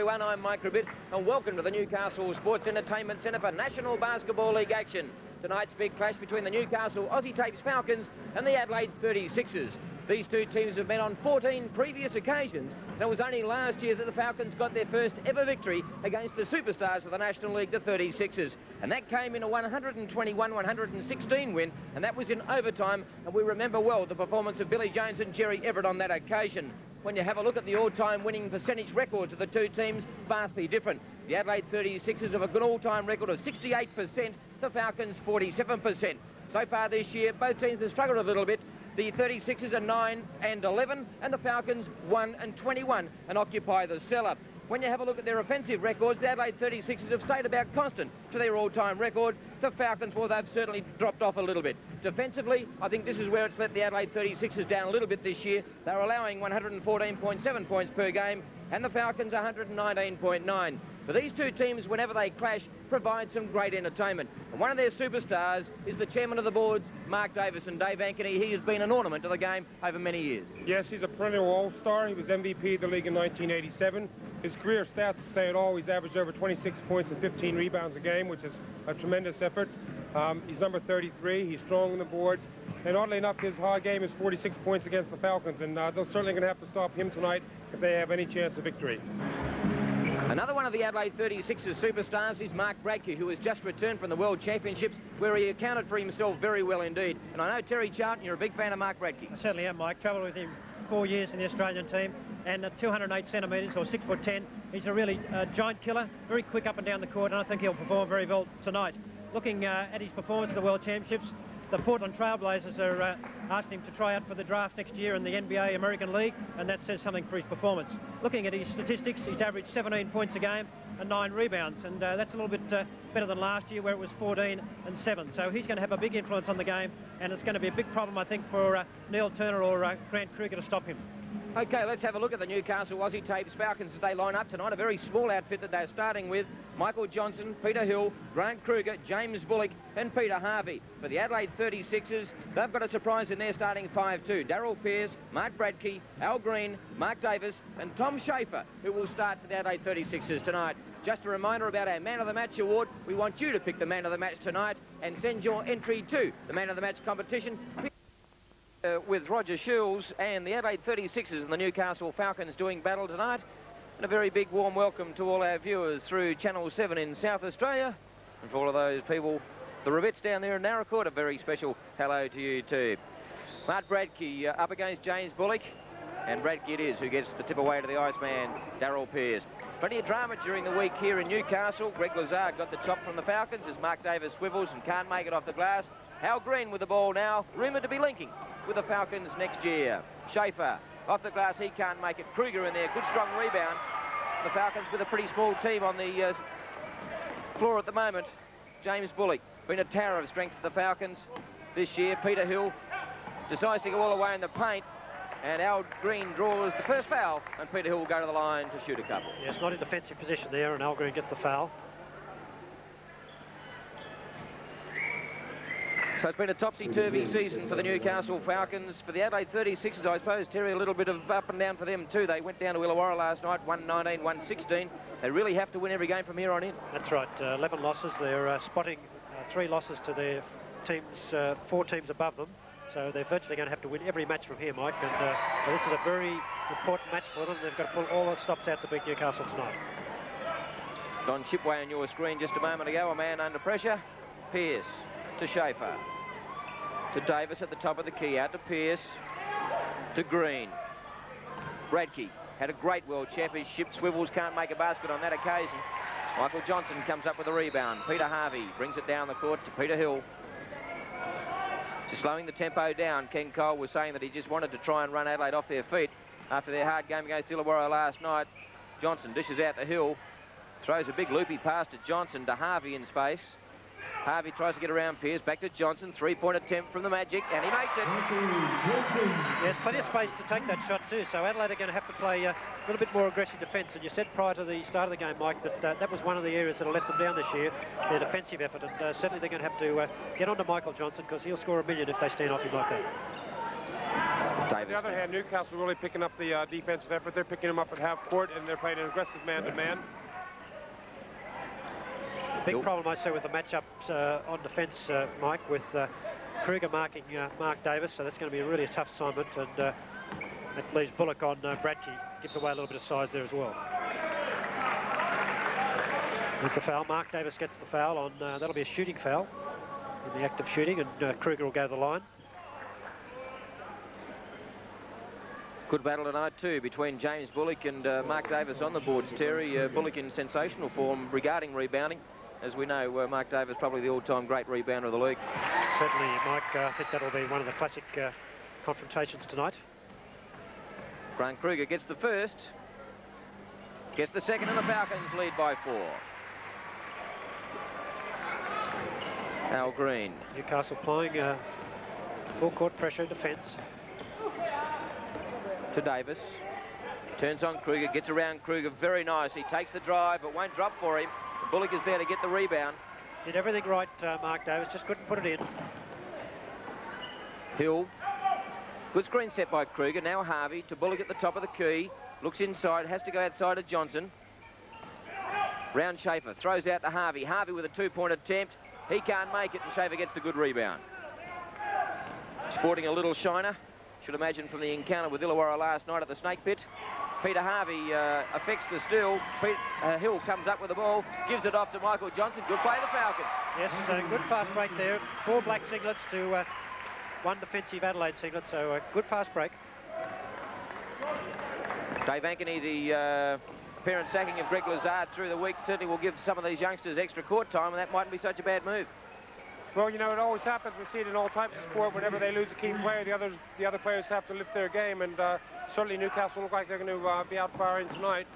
everyone, I'm Mike Ribbett and welcome to the Newcastle Sports Entertainment Centre for National Basketball League action. Tonight's big clash between the Newcastle Aussie Tapes Falcons and the Adelaide 36ers. These two teams have met on 14 previous occasions, and it was only last year that the Falcons got their first ever victory against the superstars of the National League, the 36ers. And that came in a 121-116 win, and that was in overtime, and we remember well the performance of Billy Jones and Jerry Everett on that occasion. When you have a look at the all-time winning percentage records of the two teams, vastly different. The Adelaide 36ers have a good all-time record of 68%, the Falcons 47%. So far this year, both teams have struggled a little bit. The 36ers are 9-11 and the Falcons 1-21 and occupy the cellar. When you have a look at their offensive records, the Adelaide 36ers have stayed about constant to their all-time record. The Falcons, well, they've certainly dropped off a little bit. Defensively, I think this is where it's let the Adelaide 36ers down a little bit this year. They're allowing 114.7 points per game and the Falcons 119.9. But these two teams, whenever they clash, provide some great entertainment. And one of their superstars is the chairman of the boards, Mark Davis. And Dave Ankeny, he has been an ornament to the game over many years. Yes, he's a perennial all-star. He was MVP of the league in 1987. His career stats say it all. He's averaged over 26 points and 15 rebounds a game, which is a tremendous effort. He's number 33. He's strong on the boards. And oddly enough, his high game is 46 points against the Falcons. And they're certainly going to have to stop him tonight if they have any chance of victory. Another one of the Adelaide 36ers superstars is Mark Bradke, who has just returned from the World Championships, where he accounted for himself very well indeed. And I know, Terry Charlton, you're a big fan of Mark Bradke. I certainly am, Mike. Travelled with him 4 years in the Australian team, and at 208 centimetres or 6'10", he's a really giant killer, very quick up and down the court, and I think he'll perform very well tonight. Looking at his performance at the World Championships, the Portland Trailblazers are asking him to try out for the draft next year in the NBA American League, and that says something for his performance. Looking at his statistics, he's averaged 17 points a game and 9 rebounds, and that's a little bit better than last year where it was 14 and 7. So he's going to have a big influence on the game, and it's going to be a big problem, I think, for Neil Turner or Grant Kruger to stop him. OK, let's have a look at the Newcastle Aussie Tapes Falcons as they line up tonight. A very small outfit that they're starting with. Michael Johnson, Peter Hill, Grant Kruger, James Bullock and Peter Harvey. For the Adelaide 36ers, they've got a surprise in their starting 5-2. Darryl Pearce, Mark Bradke, Al Green, Mark Davis and Tom Schaefer, who will start for the Adelaide 36ers tonight. Just a reminder about our Man of the Match award. We want you to pick the Man of the Match tonight and send your entry to the Man of the Match competition. With Roger Shields and the Adelaide 36ers and the Newcastle Falcons doing battle tonight. And a very big warm welcome to all our viewers through Channel 7 in South Australia. And for all of those people, the Ribbets down there in Narracourt, a very special hello to you too. Mark Bradke up against James Bullock. And Bradke it is who gets the tip away to the Iceman, Darryl Pearce. Plenty of drama during the week here in Newcastle. Greg Lazard got the chop from the Falcons as Mark Davis swivels and can't make it off the glass. Al Green with the ball now, rumoured to be linking with the Falcons next year. Schaefer off the glass, he can't make it. Kruger in there, good strong rebound. The Falcons with a pretty small team on the floor at the moment. James Bullock been a tower of strength for the Falcons this year. Peter Hill decides to go all the way in the paint, and Al Green draws the first foul, and Peter Hill will go to the line to shoot a couple. Yes, not in defensive position there, and Al Green gets the foul. So it's been a topsy-turvy season for the Newcastle Falcons. For the Adelaide 36ers, I suppose, Terry, a little bit of up and down for them too. They went down to Illawarra last night, 119-116. They really have to win every game from here on in. That's right, 11 losses. They're spotting 3 losses to their teams, 4 teams above them. So they're virtually going to have to win every match from here, Mike. And so this is a very important match for them. They've got to pull all the stops out to beat Newcastle tonight. Don Shipway on your screen just a moment ago, a man under pressure. Pearce to Schaefer, to Davis at the top of the key, out to Pearce, to Green. Bradke had a great world champ. His ship swivels, can't make a basket on that occasion. Michael Johnson comes up with a rebound. Peter Harvey brings it down the court to Peter Hill. Just slowing the tempo down. Ken Cole was saying that he just wanted to try and run Adelaide off their feet after their hard game against Illawarra last night. Johnson dishes out the Hill, throws a big loopy pass to Johnson, to Harvey in space. Harvey tries to get around Pearce, back to Johnson, 3-point attempt from the Magic, and he makes it. Yes, plenty of space to take that shot too, so Adelaide are going to have to play a little bit more aggressive defence, and you said prior to the start of the game, Mike, that that was one of the areas that let them down this year, their defensive effort, and certainly they're going to have to get onto Michael Johnson, because he'll score a million if they stand off him like that. On the other hand, Newcastle really picking up the defensive effort. They're picking them up at half court, and they're playing an aggressive man-to-man. Big problem I see with the matchups on defence, Mike, with Kruger marking Mark Davis, so that's going to be a really tough assignment, and that leaves Bullock on Bradkey. Gives away a little bit of size there as well. There's the foul. Mark Davis gets the foul on, that'll be a shooting foul in the act of shooting, and Kruger will go to the line. Good battle tonight too between James Bullock and Mark Davis on the boards, Terry. Bullock in sensational form regarding rebounding. As we know, Mark Davis probably the all-time great rebounder of the league. Certainly, Mike. I think that'll be one of the classic confrontations tonight. Grant Kruger gets the first, gets the second, and the Falcons lead by 4. Al Green. Newcastle playing full court pressure defence. To Davis. Turns on Kruger, gets around Kruger very nice. He takes the drive, but won't drop for him. Bullock is there to get the rebound. Did everything right, Mark Davis, just couldn't put it in. Hill. Good screen set by Kruger. Now Harvey to Bullock at the top of the key. Looks inside, has to go outside of Johnson. Round Schaefer, throws out to Harvey. Harvey with a 2-point attempt. He can't make it, and Schaefer gets the good rebound. Sporting a little shiner. Should imagine from the encounter with Illawarra last night at the Snake Pit. Peter Harvey affects the steal. Hill comes up with the ball, gives it off to Michael Johnson. Good play, the Falcons. Yes, good fast break there. 4 black singlets to 1 defensive Adelaide singlet, so good fast break. Dave Ankeny, the apparent sacking of Greg Lazard through the week, certainly will give some of these youngsters extra court time, and that mightn't be such a bad move. Well, you know, it always happens. We see it in all types of sport. Whenever they lose a key player, the other players have to lift their game, and certainly Newcastle look like they're going to be out firing tonight.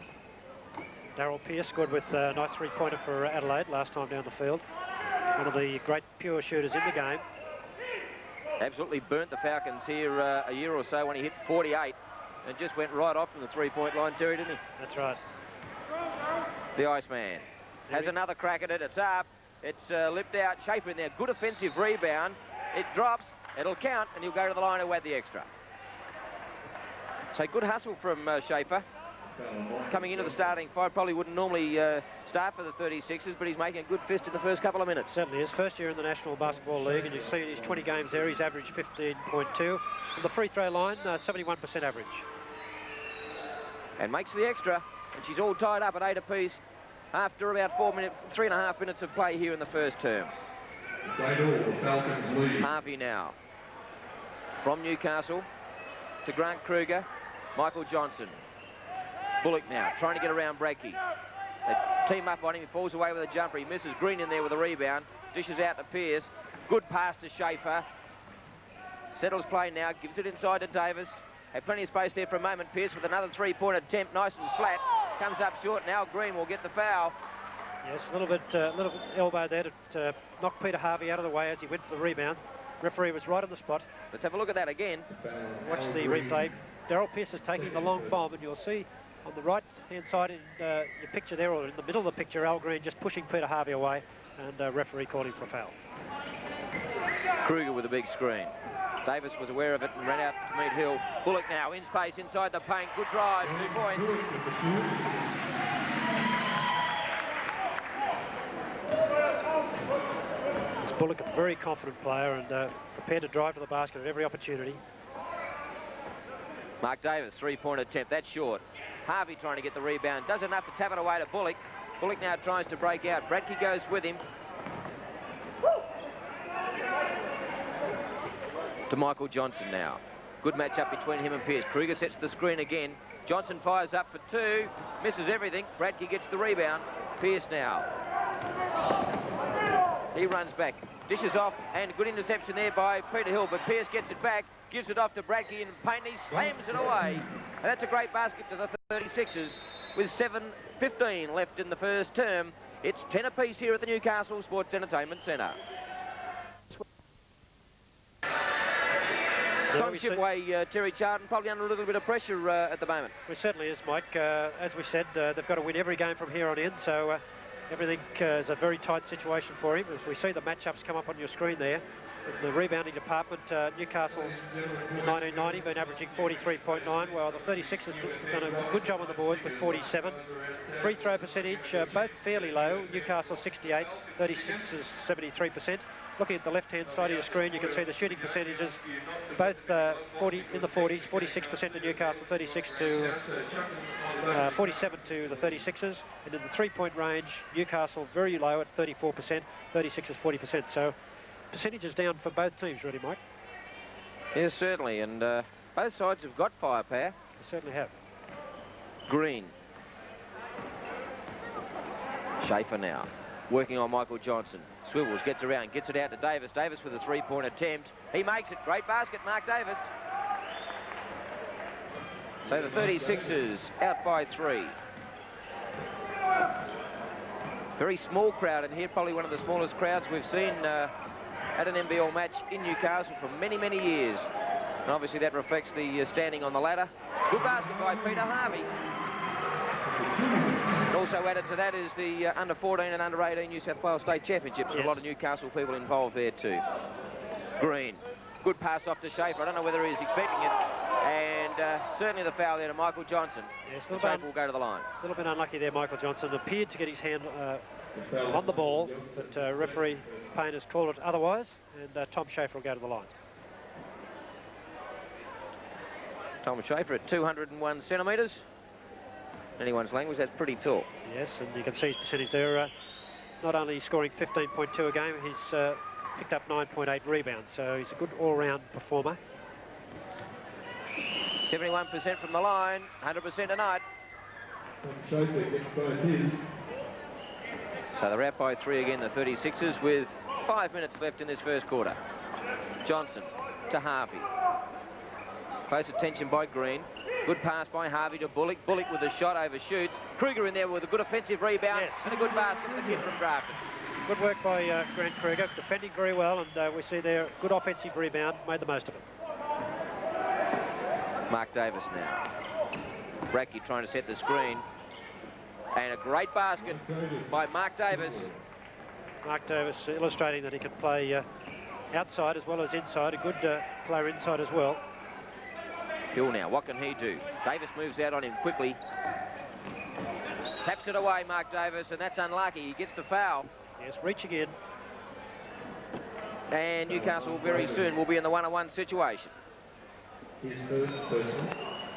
Darryl Pearce scored with a nice 3-pointer for Adelaide last time down the field. One of the great pure shooters in the game. Absolutely burnt the Falcons here a year or so when he hit 48 and just went right off from the 3-point line, Terry, didn't he? That's right. The Iceman has another crack at it. It's up. It's lipped out. Schaefer in there. Good offensive rebound. It drops. It'll count, and he'll go to the line and whack the extra. So good hustle from Schaefer. Coming into the starting 5, probably wouldn't normally start for the 36ers, but he's making a good fist in the first couple of minutes. Certainly his first year in the National Basketball League, and you see in his 20 games there, he's averaged 15.2. From the free throw line, 71% average. And makes the extra, and she's all tied up at 8 apiece after about 3.5 minutes of play here in the first term. Falcons lead. Harvey now. From Newcastle to Grant Kruger, Michael Johnson. Bullock now, trying to get around Bradkey. They team up on him, he falls away with a jumper. He misses. Green in there with a rebound. Dishes out to Pearce. Good pass to Schaefer. Settles play now, gives it inside to Davis. Had plenty of space there for a moment. Pearce with another 3-point attempt, nice and flat. Comes up short, now Green will get the foul. Yes, a little elbow there to knock Peter Harvey out of the way as he went for the rebound. Referee was right on the spot. Let's have a look at that again. Watch the replay. Darryl Pearce is taking the long bomb, and you'll see on the right-hand side in your picture there, or in the middle of the picture, Al Green just pushing Peter Harvey away, and referee calling for a foul. Kruger with a big screen. Davis was aware of it and ran out to meet Hill. Bullock now in space inside the paint. Good drive, 2 points. It's Bullock, a very confident player, and prepared to drive to the basket at every opportunity. Mark Davis, 3-point attempt. That's short. Harvey trying to get the rebound. Does enough to tap it away to Bullock. Bullock now tries to break out. Bradkey goes with him. To Michael Johnson now. Good matchup between him and Pearce. Kruger sets the screen again. Johnson fires up for 2. Misses everything. Bradkey gets the rebound. Pearce now. He runs back. Dishes off, and good interception there by Peter Hill, but Pearce gets it back. Gives it off to Bradkey in the paint. He slams it away. And that's a great basket to the 36ers with 7:15 left in the first term. It's 10 apiece here at the Newcastle Sports Entertainment Centre. Tom Shipway, Terry Charlton, probably under a little bit of pressure at the moment. Well, it certainly is, Mike. As we said, they've got to win every game from here on in, so everything is a very tight situation for him. As we see the matchups come up on your screen there, In the rebounding department, Newcastle's in 1990 been averaging 43.9, while the 36 has done a good job on the boards with 47. Free throw percentage, both fairly low. Newcastle 68, 36 is 73%. Looking at the left-hand side of your screen, you can see the shooting percentages, both 40 in the 40s, 46% to Newcastle, 36 to 47 to the 36ers, and in the three-point range, Newcastle very low at 34%, 36 is 40%. So percentages down for both teams, really, Mike. Yes, certainly, and both sides have got firepower. They certainly have. Green. Schaefer now, working on Michael Johnson. Swivels, gets around, gets it out to Davis. Davis with a three-point attempt. He makes it. Great basket, Mark Davis. So the 36ers out by 3. Very small crowd in here, probably one of the smallest crowds we've seen at an NBL match in Newcastle for many, many years. And obviously that reflects the standing on the ladder. Good basket by Peter Harvey. Also added to that is the under 14 and under 18 New South Wales State Championships. Yes. A lot of Newcastle people involved there too. Green. Good pass off to Schaefer. I don't know whether he's expecting it. And certainly the foul there to Michael Johnson. Yes, Schaefer will go to the line. A little bit unlucky there, Michael Johnson. Appeared to get his hand on the ball, but referee Payne has called it otherwise. And Tom Schaefer will go to the line. Tom Schaefer at 201 centimetres. Anyone's language, that's pretty tall. Yes, and you can see his percentage there. Not only scoring 15.2 a game, he's picked up 9.8 rebounds, so he's a good all-round performer. 71% from the line, 100% tonight. So they're out by 3 again, the 36ers, with 5 minutes left in this first quarter. Johnson to Harvey. Close attention by Green. Good pass by Harvey to Bullock. Bullock with a shot, overshoots. Kruger in there with a good offensive rebound. Yes. And a good basket for the kid from Grafton. Good work by Grant Kruger, defending very well, and we see there good offensive rebound, made the most of it. Mark Davis now. Bracky trying to set the screen. And a great basket by Mark Davis. Mark Davis illustrating that he can play outside as well as inside. A good player inside as well. Hill now, what can he do? Davis moves out on him quickly. Taps it away, Mark Davis, and that's unlucky. He gets the foul. Yes, reaching in. And Newcastle very soon will be in the one-on-one situation.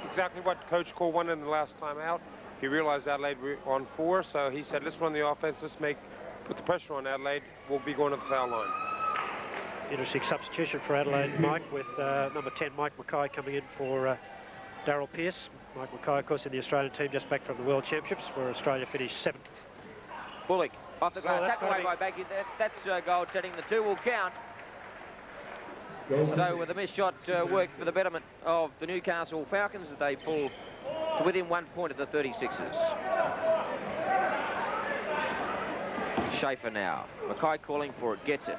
Exactly what Coach Cole wanted in the last time out. He realized Adelaide were on 4, so he said, let's run the offense, let's put the pressure on Adelaide. We'll be going to the foul line. Interesting substitution for Adelaide, Mike, with number 10, Mike Mackay, coming in for Darryl Pearce. Mike Mackay, of course, in the Australian team, just back from the World Championships, where Australia finished 7th. Bullock off the glass, tapped away by Baggy. That's goal setting. The 2 will count. So with the missed shot worked for the betterment of the Newcastle Falcons, as they pull to within 1 point of the 36ers. Schaefer now. Mackay calling for it, gets it.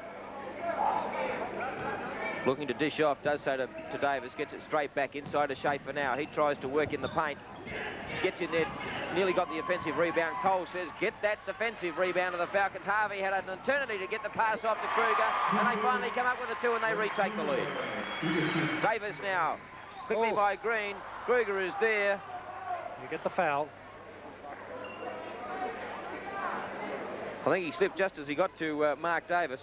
Looking to dish off, does so to Davis, gets it straight back inside to Schaefer now. He tries to work in the paint, gets in there, nearly got the offensive rebound. Cole says, get that defensive rebound of the Falcons. Harvey had an eternity to get the pass off to Kruger, and they finally come up with a 2 and they retake the lead. Davis now, quickly by Green. Kruger is there. You get the foul. I think he slipped just as he got to Mark Davis.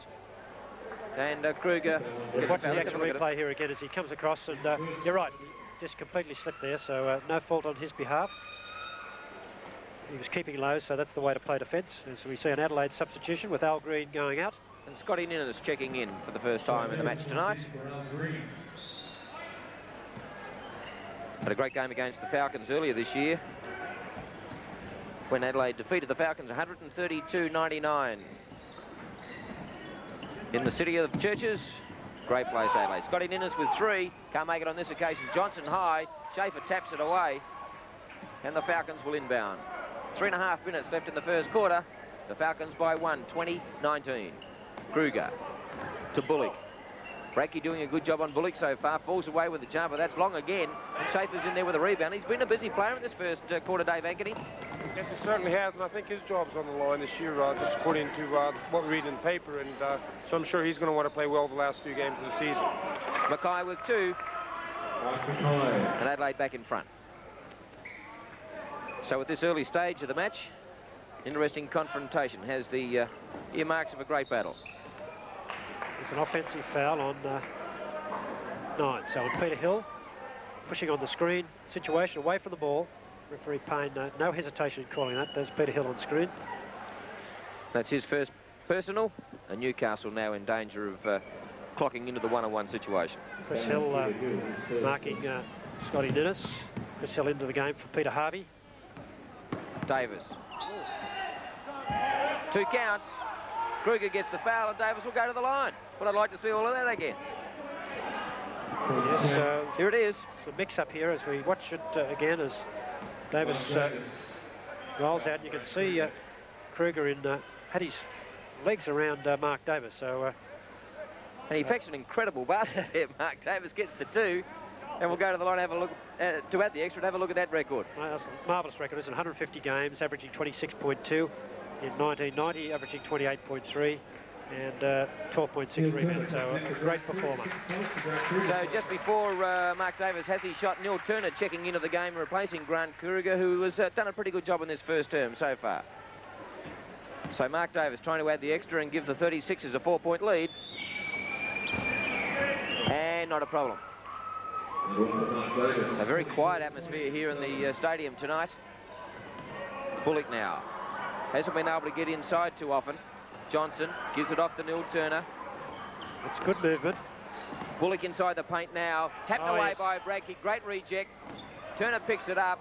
And Kruger... Watch the action replay here again as he comes across, and you're right, he just completely slipped there, so no fault on his behalf. He was keeping low, so that's the way to play defence. And so we see an Adelaide substitution with Al Green going out. And Scotty Ninnis checking in for the first time in the match tonight. Had a great game against the Falcons earlier this year, when Adelaide defeated the Falcons 132-99. In the city of churches, great place Adelaide. Scotty Ninnis with 3, can't make it on this occasion. Johnson high, Schaefer taps it away, and the Falcons will inbound. 3.5 minutes left in the first quarter. The Falcons by 1, 20-19. Kruger to Bullock. Bracky doing a good job on Bullock so far, falls away with the jumper. That's long again, and Schaefer's in there with a rebound. He's been a busy player in this first quarter, Dave Ankeny. Yes, he certainly has, and I think his job's on the line this year, just according to what we read in the paper, and so I'm sure he's going to want to play well the last few games of the season. Mackay with 2. And Adelaide back in front. So at this early stage of the match, interesting confrontation. Has the earmarks of a great battle. It's an offensive foul on 9. So on Peter Hill, pushing on the screen situation away from the ball. Referee Payne, no hesitation in calling that. There's Peter Hill on screen. That's his first personal, and Newcastle now in danger of clocking into the one-on-one situation. Chris Hill marking Scotty Ninnis. Chris Hill into the game for Peter Harvey. Davis. 2 counts. Kruger gets the foul and Davis will go to the line. But I'd like to see all of that again. Yes, here it is. It's a mix-up here as we watch it again as Davis rolls out. You can see Kruger had his legs around Mark Davis. So, and he fetched an incredible basket there. Mark Davis gets the 2. And we'll go to the line and have a look, to add the extra, and have a look at that record. That's a marvellous record. It's 150 games, averaging 26.2. In 1990, averaging 28.3 and 12.6 rebounds. So a great performer. So just before Mark Davis has his shot, Neil Turner checking into the game, replacing Grant Kruger, who has done a pretty good job in this first term so far. So Mark Davis trying to add the extra and give the 36ers a 4-point lead. And not a problem. A very quiet atmosphere here in the stadium tonight. Bullock now. Hasn't been able to get inside too often. Johnson gives it off to Neil Turner. It's good movement. Bullock inside the paint now. Tapped away by Bradkey. Great reject. Turner picks it up.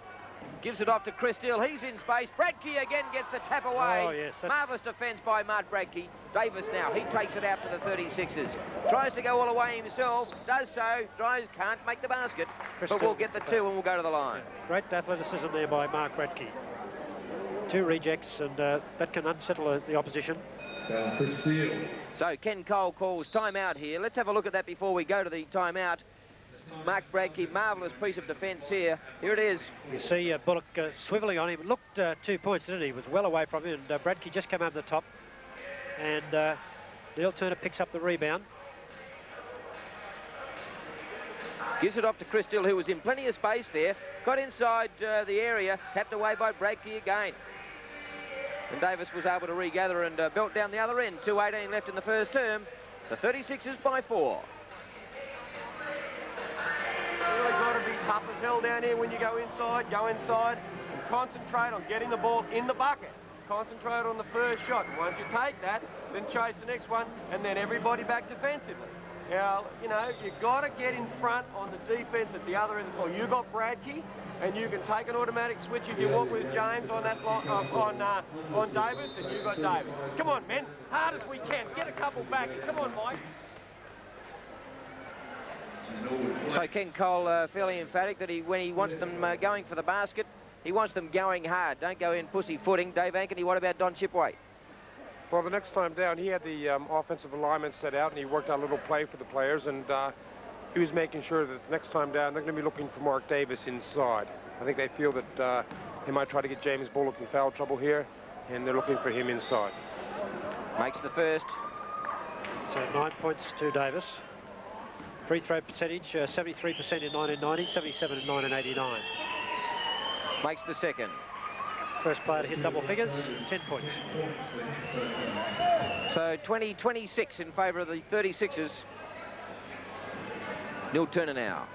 Gives it off to Chris Steele. He's in space. Bradkey again gets the tap away. Oh, yes, marvellous defence by Mart Bradkey. Davis now. He takes it out to the 36ers. Tries to go all the way himself. Does so. Can't make the basket. But we'll get the 2 and we'll go to the line. Great athleticism there by Mark Bradkey. 2 rejects and that can unsettle the opposition. So Ken Cole calls timeout here. Let's have a look at that before we go to the timeout. Mark Bradkey, marvellous piece of defence here. Here it is. You see Bullock swivelling on him. It looked 2 points, didn't he? He was well away from him, and Bradkey just came over the top. And Neil Turner picks up the rebound. Gives it off to Chris Steele, who was in plenty of space there. Got inside the area, tapped away by Bradkey again. And Davis was able to regather and belt down the other end. 2:18 left in the first term. The 36ers by 4. Really got to be tough as hell down here when you go inside and concentrate on getting the ball in the bucket. Concentrate on the first shot. Once you take that, then chase the next one, and then everybody back defensively. Now, you know, you've got to get in front on the defense at the other end of the floor. You've got Bradkey, and you can take an automatic switch if you want with James on that on Davis, and you've got Davis. Come on, men, hard as we can. Get a couple back. Come on, Mike. So Ken Cole fairly emphatic that when he wants them going for the basket, he wants them going hard. Don't go in pussyfooting. Dave Ankeny, what about Don Chipway? Well, the next time down, he had the offensive alignment set out, and he worked out a little play for the players, and he was making sure that the next time down, they're going to be looking for Mark Davis inside. I think they feel that he might try to get James Bullock in foul trouble here, and they're looking for him inside. Makes the first. So 9 points to Davis. Free throw percentage, 73% in 1990, 77 in 1989. Makes the second. First player to hit double figures, 10 points. So 20-26 in favour of the 36ers. Neil Turner now.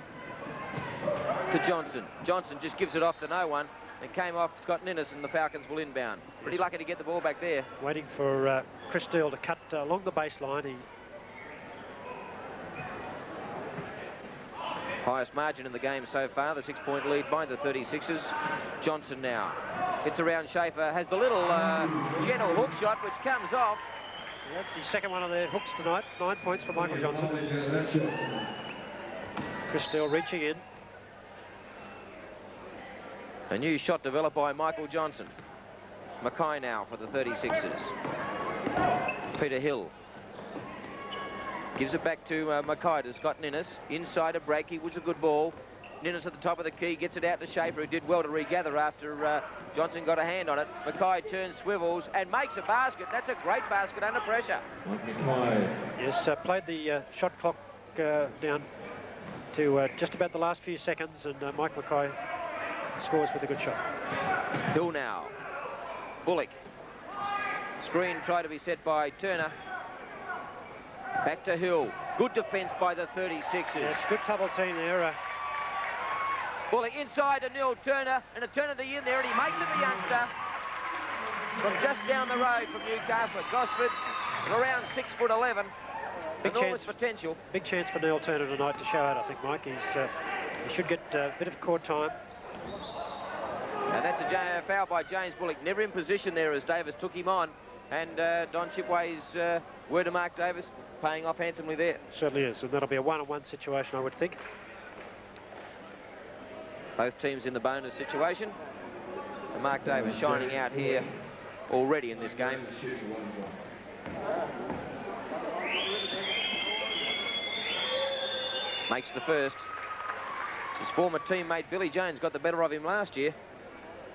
To Johnson. Johnson just gives it off to no one. It came off Scott Ninnis and the Falcons will inbound. Pretty lucky to get the ball back there. Waiting for Chris Steele to cut along the baseline. Highest margin in the game so far, the 6-point lead by the 36ers. Johnson now. Gets around Schaefer, has the little gentle hook shot which comes off. That's the second one of their hooks tonight. 9 points for Michael Johnson. Chris Steele reaching in. A new shot developed by Michael Johnson. Mackay now for the 36ers. Peter Hill. Gives it back to Mackay to Scott Ninnis. Inside of Bradkey was a good ball. Ninnis at the top of the key, gets it out to Schaefer, who did well to regather after Johnson got a hand on it. Mackay turns, swivels, and makes a basket. That's a great basket under pressure. Yes, played the shot clock down to just about the last few seconds, and Mike Mackay scores with a good shot. Hill now. Bullock. Screen tried to be set by Turner. Back to Hill. Good defence by the 36ers. Yes, good double team there. Bullock inside to Neil Turner, and a Eternity in there, and he makes it the youngster from just down the road from Newcastle at Gosford, at around 6'11". Enormous potential. Big chance for Neil Turner tonight to show out, I think, Mike. He should get a bit of court time. And that's a foul by James Bullock. Never in position there as Davis took him on. And Don Shipway's word to Mark Davis paying off handsomely there. Certainly is, and that'll be a one-on-one situation, I would think. Both teams in the bonus situation. And Mark Davis shining out here already in this game. Makes the first. His former teammate Billy Jones got the better of him last year.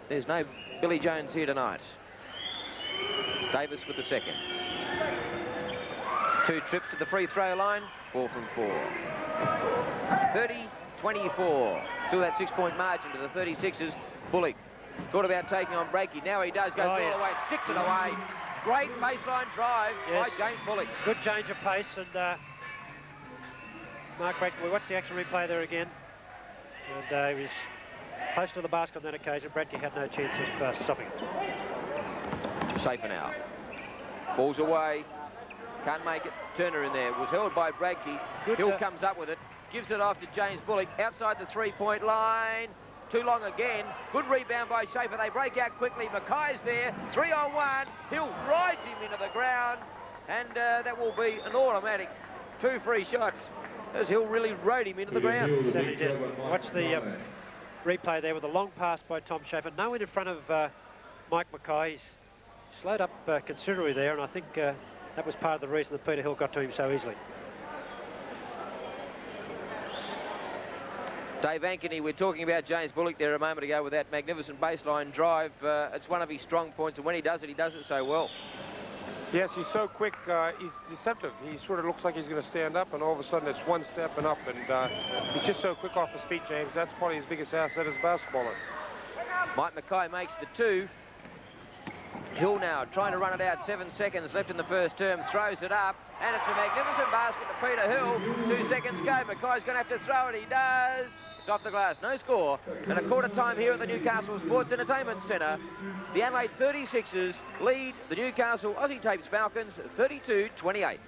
There's no Billy Jones here tonight. Davis with the second. 2 trips to the free throw line, 4 from 4. 30-24. Still that 6-point margin to the 36ers. Bullock thought about taking on Breaky. Now he does, goes all the way, sticks it away. Great baseline drive by James Bullock. Good change of pace, and Mark Breaky, we watched the action replay there again. And he was close to the basket on that occasion. Bradke had no chance of stopping it. Safer now. Ball's away. Can't make it. Turner in there. Was held by Bradke. Hill comes up with it. Gives it off to James Bullock. Outside the 3-point line. Too long again. Good rebound by Schaefer. They break out quickly. Mackay's there. 3-on-1. Hill rides him into the ground. And that will be an automatic 2 free shots, as Hill really rode him into the ground. Certainly did. Watch the replay there with a long pass by Tom Schaefer. No one in front of Mike Mackay. He's slowed up considerably there, and I think that was part of the reason that Peter Hill got to him so easily. Dave Ankeny, we're talking about James Bullock there a moment ago with that magnificent baseline drive. It's one of his strong points, and when he does it so well. Yes, he's so quick, he's deceptive. He sort of looks like he's going to stand up, and all of a sudden it's one step and up, and he's just so quick off his feet, James. That's probably his biggest asset as a basketballer. Mike Mackay makes the 2. Hill now trying to run it out. 7 seconds left in the first term. Throws it up, and it's a magnificent basket to Peter Hill. 2 seconds go. Mackay's going to have to throw it. He does. It's off the glass. No score. And a quarter time here at the Newcastle Sports Entertainment Centre. The Adelaide 36ers lead the Newcastle Aussie Tapes Falcons 32-28.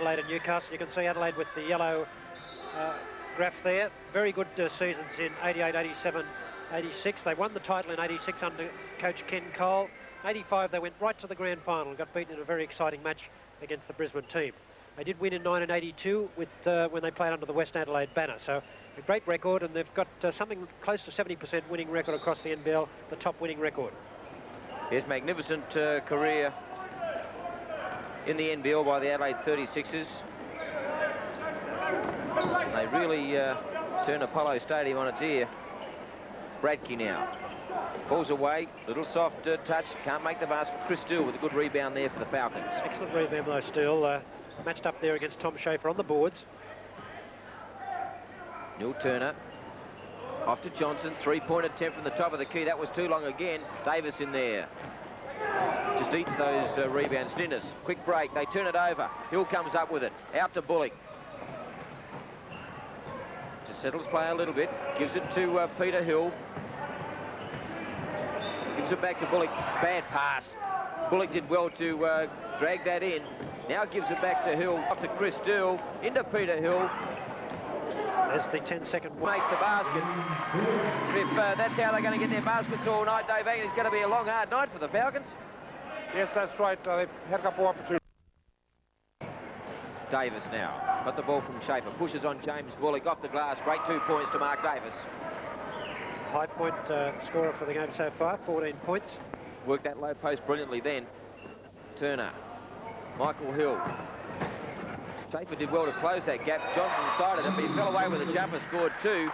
Adelaide and Newcastle. You can see Adelaide with the yellow graph there. Very good seasons in 88, 87, 86. They won the title in 86 under coach Ken Cole. 85 they went right to the grand final and got beaten in a very exciting match against the Brisbane team. They did win in 1982 with when they played under the West Adelaide banner. So a great record, and they've got something close to 70% winning record across the NBL, the top winning record. Here's magnificent career in the NBL by the Adelaide 36ers. They really turn Apollo Stadium on its ear. Bradke now. Falls away, little soft touch, can't make the basket. Chris Steele with a good rebound there for the Falcons. Excellent rebound though, Steele. Matched up there against Tom Schaefer on the boards. Neil Turner. Off to Johnson. 3-point attempt from the top of the key. That was too long again. Davis in there. Just eats those rebounds. Ninnis. Quick break. They turn it over. Hill comes up with it. Out to Bullock. Just settles play a little bit. Gives it to Peter Hill. Gives it back to Bullock. Bad pass. Bullock did well to drag that in. Now gives it back to Hill. Off to Chris Steele. Into Peter Hill. There's the 10-second makes the basket. If that's how they're going to get their baskets all night, Dave Ankeny, it's going to be a long, hard night for the Falcons. Yes, that's right. They've had a couple opportunities. Davis now. Got the ball from Schaefer. Pushes on James Bullock off the glass. Great 2 points to Mark Davis. High point scorer for the game so far, 14 points. Worked that low post brilliantly then. Turner. Michael Hill. Schaefer did well to close that gap. Johnson sided it, but he fell away with a jumper, scored 2.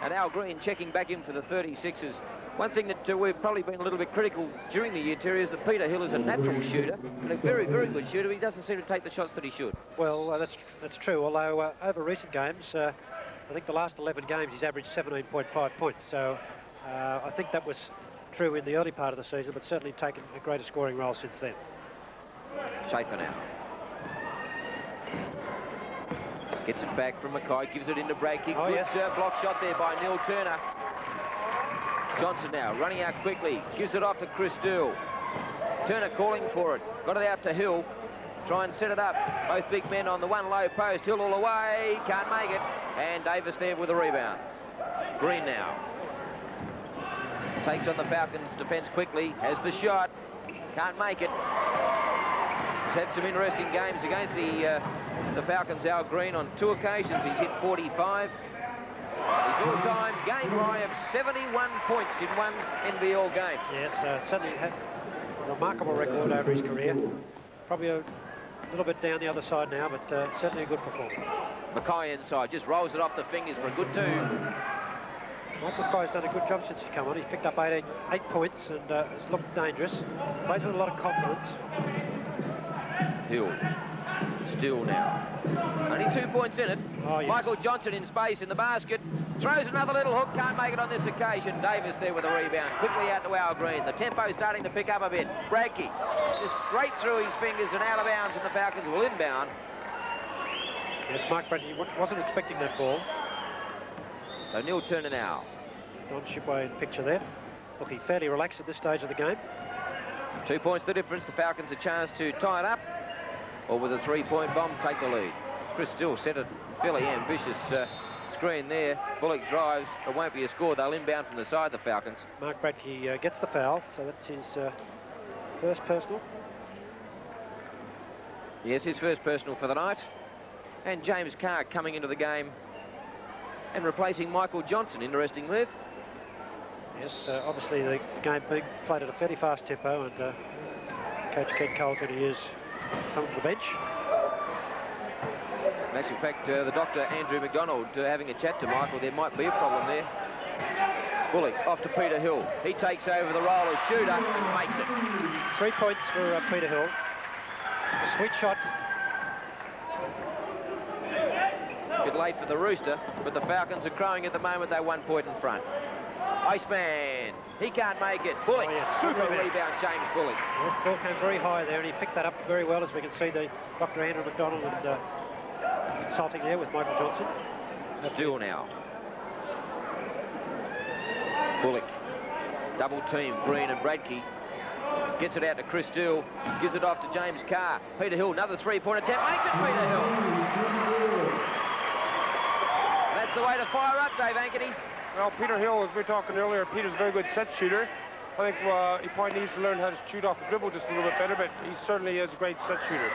And Al Green checking back in for the 36ers. One thing that we've probably been a little bit critical during the year, Terry, is that Peter Hill is a natural shooter and a very, very good shooter. He doesn't seem to take the shots that he should. Well, that's true, although over recent games, I think the last 11 games he's averaged 17.5 points. So I think that was true in the early part of the season, but certainly taken a greater scoring role since then. Schaefer now. Gets it back from Mackay, gives it into Bradke. Oh, Good yes. block shot there by Neil Turner. Johnson now running out quickly, gives it off to Chris Dool. Turner calling for it, got it out to Hill. Try and set it up. Both big men on the one low post. Hill all the way, can't make it. And Davis there with a rebound. Green now. Takes on the Falcons defence quickly, has the shot, can't make it. He's had some interesting games against the Falcons. Al Green on 2 occasions he's hit 45. His all-time game high of 71 points in one NBL game. Yes, certainly had a remarkable record over his career. Probably a little bit down the other side now, but certainly a good performance. Mackay inside, just rolls it off the fingers for a good 2. Mike Mackay's done a good job since he's come on. He's picked up 8 points and has looked dangerous. Plays with a lot of confidence. Hill, still now. Only 2 points in it. Oh, yes. Michael Johnson in space in the basket. Throws another little hook, can't make it on this occasion. Davis there with a rebound. Quickly out to Al Green. The tempo starting to pick up a bit. Bradke just straight through his fingers and out of bounds, and the Falcons will inbound. Yes, Mark Bradke wasn't expecting that ball. So Neil Turner now. Don Shipway in the picture there. Looking fairly relaxed at this stage of the game. 2 points the difference. The Falcons a chance to tie it up, or with a 3-point bomb take the lead. Chris Still set a fairly ambitious screen there. Bullock drives. It won't be a score. They'll inbound from the side, the Falcons. Mark Bradke gets the foul, so that's his first personal. Yes, his first personal for the night. And James Carr coming into the game and replacing Michael Johnson. Interesting move. Yes, obviously the game being played at a fairly fast tempo, and Coach Ken Cole's going to use some of the bench. In actual fact, the doctor, Andrew McDonald, having a chat to Michael. There might be a problem there. Bullock off to Peter Hill. He takes over the role as shooter and makes it. 3 points for Peter Hill. A sweet shot. A bit late for the Rooster, but the Falcons are crowing at the moment. They're 1 point in front. Iceman, he can't make it. Bullock, Oh, yes. super rebound, James Bullock. This ball came very high there, and he picked that up very well, as we can see the Dr. Andrew McDonald and consulting there with Michael Johnson. Still now. Bullock, double team, Green and Bradke. Gets it out to Chris Dill, gives it off to James Carr. Peter Hill, another 3-point attempt, makes it Peter Hill. That's the way to fire up, Dave Ankeny. Well, Peter Hill, as we were talking earlier, Peter's a very good set shooter. I think he probably needs to learn how to shoot off the dribble just a little bit better, but he certainly is a great set shooter.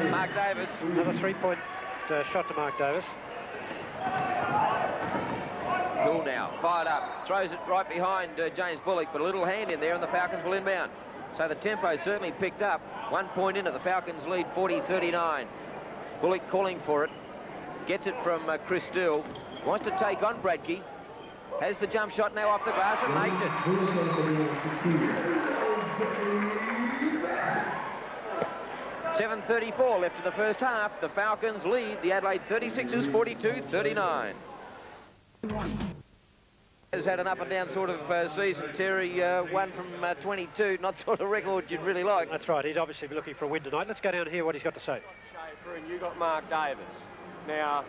Mark Davis. Another 3-point shot to Mark Davis. Hill now, fired up, throws it right behind James Bullock, but a little hand in there and the Falcons will inbound. So the tempo certainly picked up. 1 point into the Falcons lead, 40-39. Bullock calling for it, gets it from Chris Dill, wants to take on Bradke, has the jump shot now off the glass and makes it. 7:34 left in the first half. The Falcons lead the Adelaide 36ers 42-39. Has had an up and down sort of season, Terry. 1 from 22, not sort of record you'd really like. That's right, he'd obviously be looking for a win tonight. Let's go down and hear what he's got to say. Schaefer, and you got Mark Davis. Now,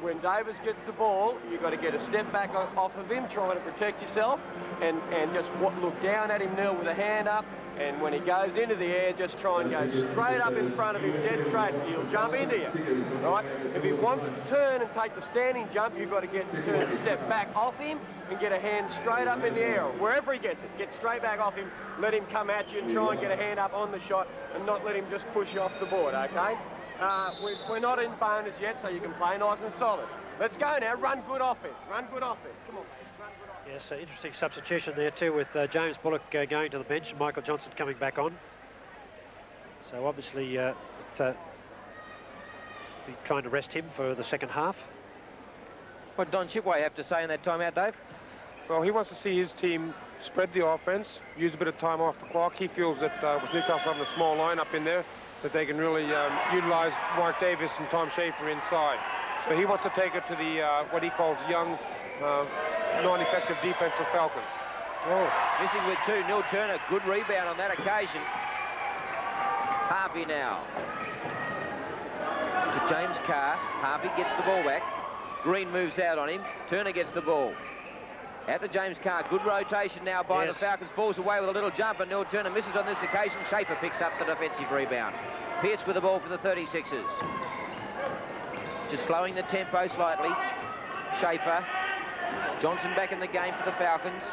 when Davis gets the ball, you've got to get a step back off of him, trying to protect yourself, and just look down at him, Neil, with a hand up, and when he goes into the air, just try and go straight up in front of him, dead straight, and he'll jump into you, right? If he wants to turn and take the standing jump, you've got to turn a step back off him and get a hand straight up in the air, wherever he gets it. Get straight back off him, let him come at you and try and get a hand up on the shot and not let him just push you off the board, okay? We're not in bonus yet, so you can play nice and solid. Let's go now. Run good offense. Run good offense. Come on, mate. Run good offense. Yes, interesting substitution there too, with James Bullock going to the bench and Michael Johnson coming back on. So obviously be trying to rest him for the second half. What did Don Shipway have to say in that timeout, Dave? Well, he wants to see his team spread the offense, use a bit of time off the clock. He feels that with Newcastle having a small lineup in there, that they can really utilize Mark Davis and Tom Schaefer inside. So he wants to take it to the what he calls young, non-effective defensive Falcons. Oh, missing with 2. Neil Turner, good rebound on that occasion. Harvey now to James Carr. Harvey gets the ball back. Green moves out on him. Turner gets the ball. Out to James Carr. Good rotation now by the Falcons. Falls away with a little jump, and Neil Turner misses on this occasion. Schaefer picks up the defensive rebound. Pierce with the ball for the 36ers. Just slowing the tempo slightly. Schaefer. Johnson back in the game for the Falcons.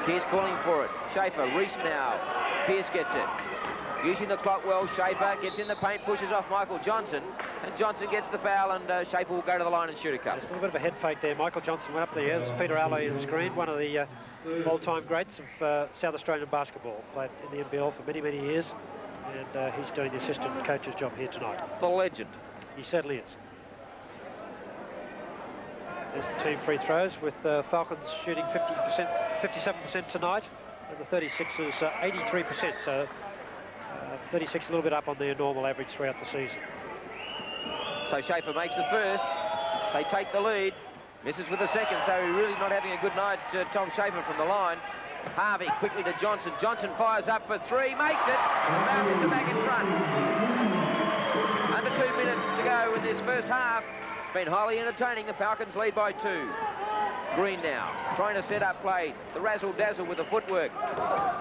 Pierce calling for it. Schaefer, Reese now. Pierce gets it. Using the clock well, Schaefer gets in the paint, pushes off Michael Johnson, and Johnson gets the foul, and Schaefer will go to the line and shoot a couple. Just a little bit of a head fake there. Michael Johnson went up there. There's Peter Alloy in the screen, one of the all-time greats of South Australian basketball. Played in the NBL for many, many years, and he's doing the assistant coach's job here tonight. The legend. He certainly is. There's the team free throws with Falcons shooting 57% tonight, and the 36ers 83%. So 36 a little bit up on their normal average throughout the season. So Schaefer makes the first. They take the lead. Misses with the second, so he's really not having a good night, Tom Schaefer from the line. Harvey quickly to Johnson. Johnson fires up for 3, makes it. Falcons are back in front. Under 2 minutes to go in this first half. It's been highly entertaining. The Falcons lead by 2. Green now, trying to set up play. The razzle-dazzle with the footwork.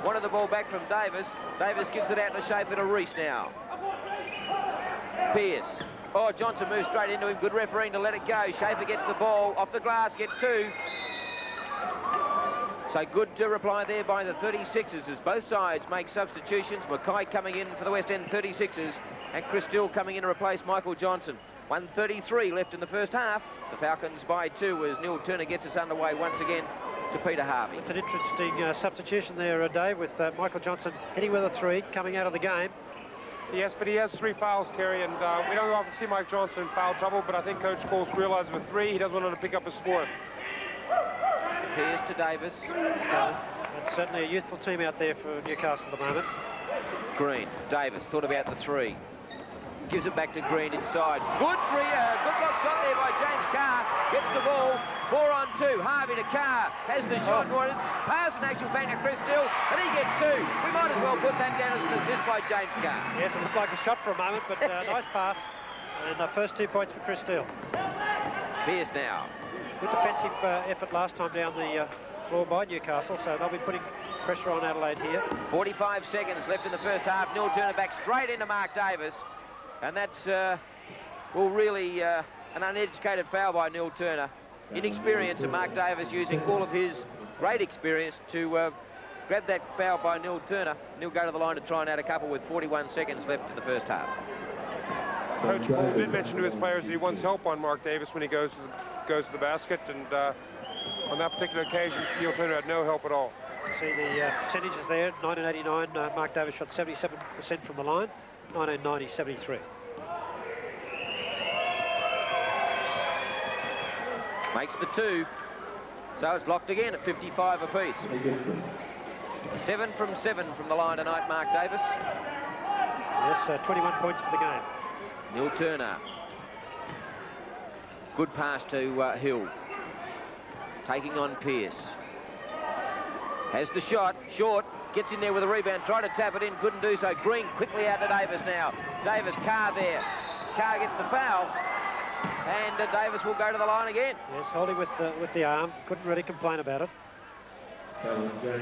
Wanted the ball back from Davis. Davis gives it out to Schaefer to Reese now. Pierce. Oh, Johnson moves straight into him. Good refereeing to let it go. Schaefer gets the ball off the glass, gets 2. So good to reply there by the 36ers as both sides make substitutions. Mackay coming in for the West End 36ers and Chris Still coming in to replace Michael Johnson. 1:33 left in the first half. The Falcons by 2 as Neil Turner gets us underway once again to Peter Harvey. It's an interesting substitution there, Dave, with Michael Johnson hitting with a 3, coming out of the game. Yes, but he has 3 fouls, Terry, and we don't often see Mike Johnson in foul trouble, but I think Coach Coles realizes with 3, he doesn't want him to pick up his 4th. Pierce to Davis. So it's certainly a youthful team out there for Newcastle at the moment. Green. Davis thought about the 3. Gives it back to Green inside. Good block shot there by James Carr. Gets the ball. 4 on 2. Harvey to Carr. Has the shot. Pass in actual fact to Chris Still. And he gets 2. We might as well put that down as an assist by James Carr. Yes, it looked like a shot for a moment, but nice pass. And the first 2 points for Chris Still. Pierce now. Good defensive effort last time down the floor by Newcastle, so they'll be putting pressure on Adelaide here. 45 seconds left in the first half. Neil Turner back straight into Mark Davis. And that's, well, really an uneducated foul by Neil Turner. Inexperience, and Mark Davis using all of his great experience to grab that foul by Neil Turner. Neil go to the line to try and add a couple with 41 seconds left in the first half. Coach Cole did mention to his players that he wants help on Mark Davis when he goes to the basket, and on that particular occasion, Neil Turner had no help at all. See the percentages there. 1989, Mark Davis shot 77% from the line. 1990, 73. Makes the 2. So it's locked again at 55 apiece. 7 from 7 from the line tonight, Mark Davis. Yes, 21 points for the game. Neil Turner. Good pass to Hill. Taking on Pierce. Has the shot. Short. Gets in there with a rebound. Tried to tap it in. Couldn't do so. Green quickly out to Davis now. Davis, Carr there. Carr gets the foul. And Davis will go to the line again. Yes, holding with the arm. Couldn't really complain about it.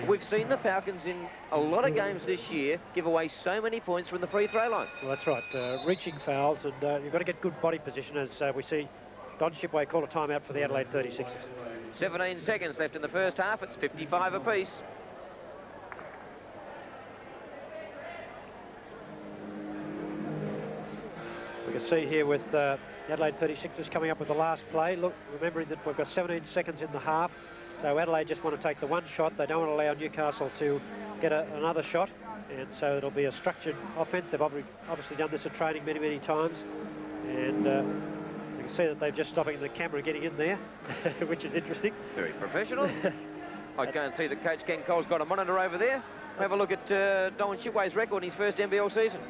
We've seen the Falcons in a lot of games this year give away so many points from the free throw line. Well, that's right. Reaching fouls, and you've got to get good body position, as we see Don Shipway call a timeout for the Adelaide 36ers. 17 seconds left in the first half. It's 55 apiece. We can see here with the Adelaide 36ers coming up with the last play. Look, remembering that we've got 17 seconds in the half. So Adelaide just want to take the 1 shot. They don't want to allow Newcastle to get another shot. And so it'll be a structured offence. They've obviously done this at training many, many times. And you can see that they're just stopping the camera getting in there, which is interesting. Very professional. I can't see that Coach Ken Cole's got a monitor over there. Have a look at Don Shipway's record in his first NBL season.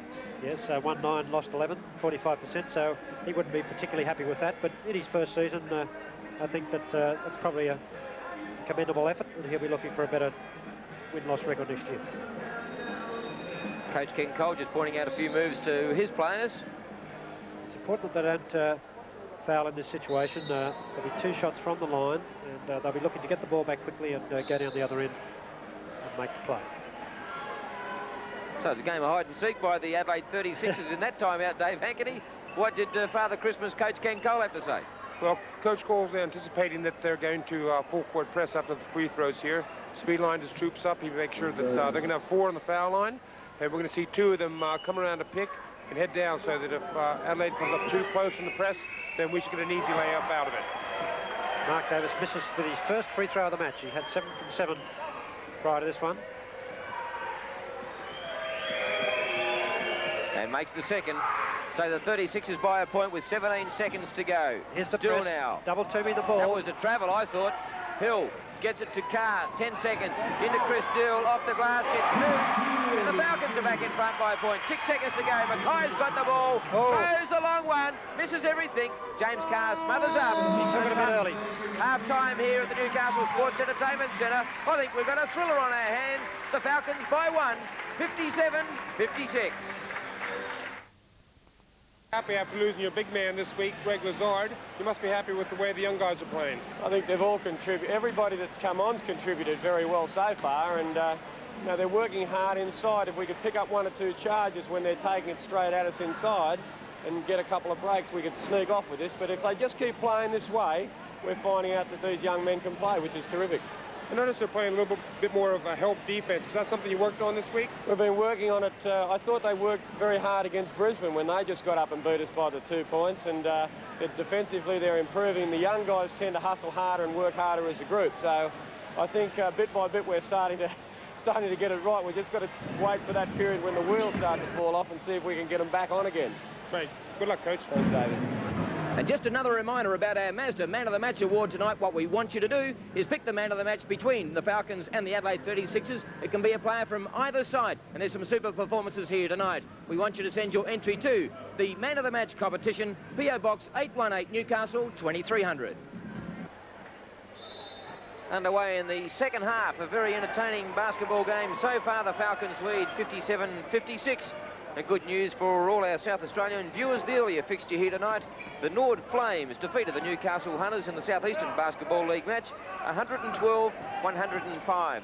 Yes, won 9, lost 11, 45%, so he wouldn't be particularly happy with that. But in his first season, I think that that's probably a commendable effort, and he'll be looking for a better win-loss record next year. Coach Ken Cole just pointing out a few moves to his players. It's important that they don't foul in this situation. There'll be 2 shots from the line, and they'll be looking to get the ball back quickly and go down the other end and make the play. So the game of hide and seek by the Adelaide 36ers in that timeout, Dave Hankeny. What did Father Christmas Coach Ken Cole have to say? Well, Coach Cole's anticipating that they're going to full court press after the free throws here. Speed line his troops up. He makes sure that they're going to have 4 on the foul line. And we're going to see 2 of them come around to pick and head down, so that if Adelaide comes up too close in the press, then we should get an easy layup out of it. Mark Davis misses with his first free throw of the match. He had 7 from 7 prior to this one. And makes the second. So the 36ers by a point with 17 seconds to go. Here's the Still press. now. Double to me the ball. That was a travel, I thought. Hill gets it to Carr. 10 seconds. Into Chris Dill. Off the glass. Gets through. And the Falcons are back in front by a point. 6 seconds to go. Mackay's got the ball. Throws the long one. Misses everything. James Carr smothers up. He took it a bit early. Half-time here at the Newcastle Sports Entertainment Centre. I think we've got a thriller on our hands. The Falcons by 1. 57-56. Happy after losing your big man this week, Greg Lazard. You must be happy with the way the young guys are playing. I think they've all contributed. Everybody that's come on's contributed very well so far, and you know, they're working hard inside. If we could pick up 1 or 2 charges when they're taking it straight at us inside and get a couple of breaks, we could sneak off with this. But if they just keep playing this way, we're finding out that these young men can play, which is terrific. I noticed they're playing a little bit more of a help defense. Is that something you worked on this week? We've been working on it. I thought they worked very hard against Brisbane when they just got up and beat us by the 2 points. And defensively, they're improving. The young guys tend to hustle harder and work harder as a group. So I think bit by bit we're starting to get it right. We've just got to wait for that period when the wheels start to fall off and see if we can get them back on again. Great. Good luck, Coach. Thanks, David. And just another reminder about our Mazda Man of the Match award tonight. What we want you to do is pick the Man of the Match between the Falcons and the Adelaide 36ers. It can be a player from either side, and there's some super performances here tonight. We want you to send your entry to the Man of the Match competition, PO Box 818 Newcastle 2300. Underway in the second half, a very entertaining basketball game. So far the Falcons lead 57-56. And good news for all our South Australian viewers. The earlier fixture here tonight, the Nord Flames defeated the Newcastle Hunters in the Southeastern Basketball League match, 112-105.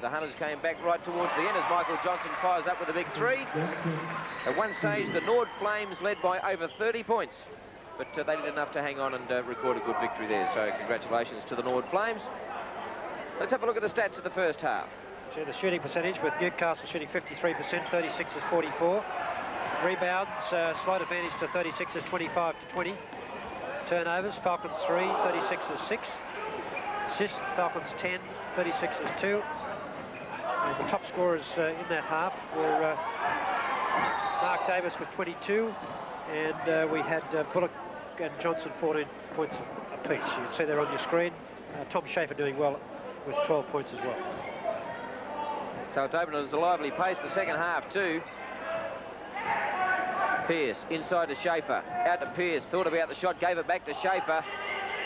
The Hunters came back right towards the end as Michael Johnson fires up with a big 3. At one stage, the Nord Flames led by over 30 points. But they did enough to hang on and record a good victory there. So congratulations to the Nord Flames. Let's have a look at the stats of the first half. So the shooting percentage with Newcastle shooting 53%, 36 is 44. Rebounds, slight advantage to 36 is 25-20. Turnovers, Falcons 3, 36 is 6. Assists, Falcons 10, 36 is 2. And the top scorers in that half were Mark Davis with 22, and we had Bullock and Johnson 14 points apiece. You can see there on your screen. Tom Schaefer doing well with 12 points as well. So it's opened at a lively pace the second half too. Pearce inside to Schaefer, out to Pearce, thought about the shot, gave it back to Schaefer,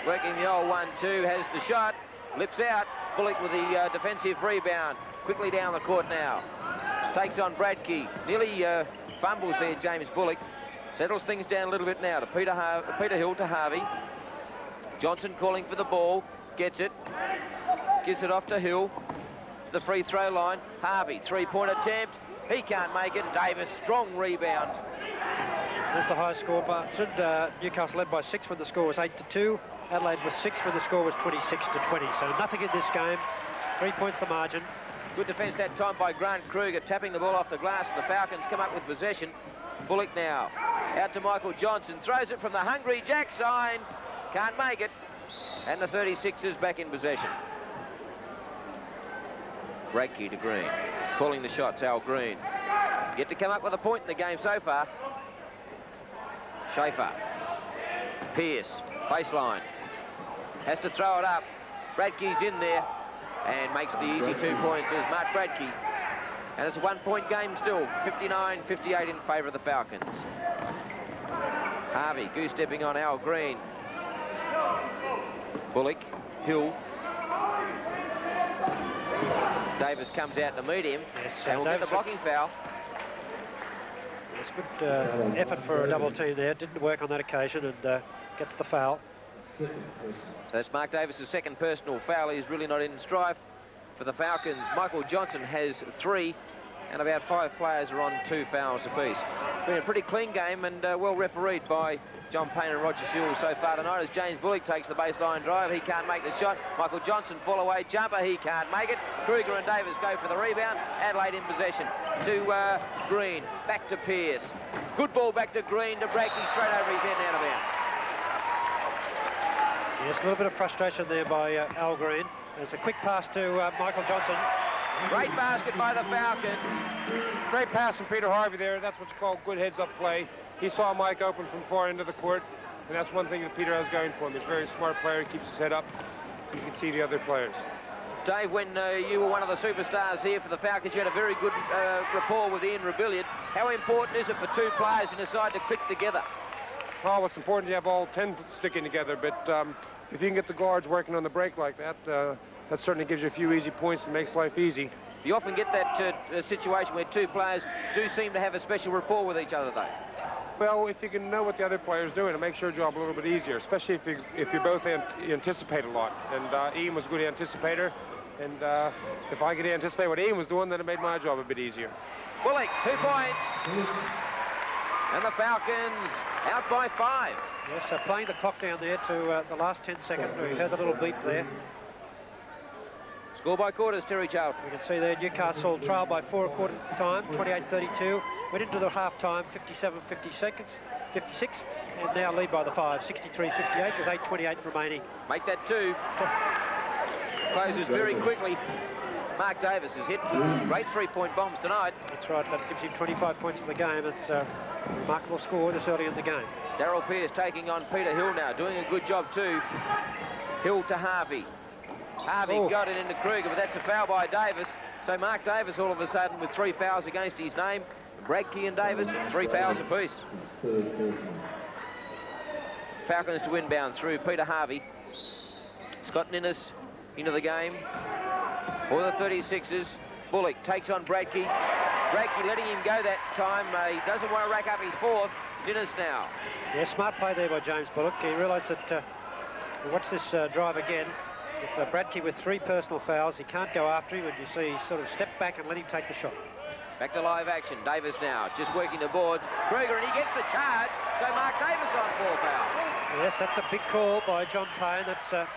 working the old 1-2, has the shot, lips out, Bullock with the defensive rebound, quickly down the court now, takes on Bradkey, nearly fumbles there James Bullock, settles things down a little bit now to Peter Hill to Harvey, Johnson calling for the ball, gets it, gives it off to Hill, to the free throw line, Harvey, 3-point attempt, he can't make it, Davis, strong rebound. There's the highest score, Barton. Newcastle led by 6 when the score was 8-2. Adelaide was 6 when the score was 26-20. So nothing in this game. 3 points the margin. Good defence that time by Grant Kruger, tapping the ball off the glass. The Falcons come up with possession. Bullock now out to Michael Johnson, throws it from the Hungry Jack sign, can't make it, and the 36ers back in possession. Bradkey to Green, calling the shots, Al Green. Yet to come up with a point in the game so far. Schaefer Pearce, baseline. Has to throw it up. Bradkey's in there and makes the easy 2 points as Mark Bradkey. And it's a 1 point game still, 59-58 in favour of the Falcons. Harvey, goose stepping on Al Green. Bullock, Hill. Davis comes out to meet him, Yes, and will get the blocking foul. It's good effort for a double team there. Didn't work on that occasion and gets the foul. So that's Mark Davis' second personal foul. He's really not in strife for the Falcons. Michael Johnson has 3, and about 5 players are on 2 fouls apiece. It's been a pretty clean game and well refereed by John Payne and Roger Sewell so far tonight as James Bullock takes the baseline drive. He can't make the shot. Michael Johnson, fall away jumper. He can't make it. Kruger and Davis go for the rebound. Adelaide in possession to Green. Back to Pearce. Good ball back to Green to Bradkey. Straight over his head and out of bounds. Yes, a little bit of frustration there by Al Green. There's a quick pass to Michael Johnson. Great basket by the Falcons. Great pass from Peter Harvey there. That's what's called good heads-up play. He saw Mike open from far end of the court, and that's one thing that Peter has going for him. He's a very smart player. He keeps his head up. You can see the other players. Dave, when you were one of the superstars here for the Falcons, you had a very good rapport with Ian Rebellion. How important is it for 2 players in a side to click together? Well, it's important to have all 10 sticking together, but if you can get the guards working on the break like that, that certainly gives you a few easy points and makes life easy. You often get that situation where 2 players do seem to have a special rapport with each other, though. Well, if you can know what the other player's doing, it makes your job a little bit easier, especially if you both anticipate a lot. And Ian was a good anticipator, and if I could anticipate what Ian was doing, then it made my job a bit easier. Bullock, 2 points. And the Falcons out by 5. Yes, playing the clock down there to the last 10 seconds. We heard the little beep there. Score by quarters, Terry Charlton. We can see there Newcastle trailed by 4 a quarter time, 28-32. Went into the half time, 57-56, and now lead by the 5, 63-58 with 8:28 remaining. Make that 2. Closes very quickly. Mark Davis has hit some great 3-point bombs tonight. That's right, that gives him 25 points for the game. It's a remarkable score this early in the game. Darryl Pearce taking on Peter Hill now, doing a good job too. Hill to Harvey. Harvey got it into Kruger, but that's a foul by Davis. So Mark Davis all of a sudden with 3 fouls against his name. Bradkey and Davis, 3 fouls apiece. Falcons to inbound through Peter Harvey. Scott Ninnis into the game for the 36ers. Bullock takes on Bradkey. Bradkey letting him go that time. He doesn't want to rack up his 4th. Ninnis now. Yeah, smart play there by James Bullock. He realised that, watch this drive again. With Bradkey with 3 personal fouls, he can't go after him, and you see he sort of step back and let him take the shot. Back to live action. Davis now, just working the boards. Kruger, and he gets the charge. So Mark Davis on 4 fouls. Yes, that's a big call by John Payne. That's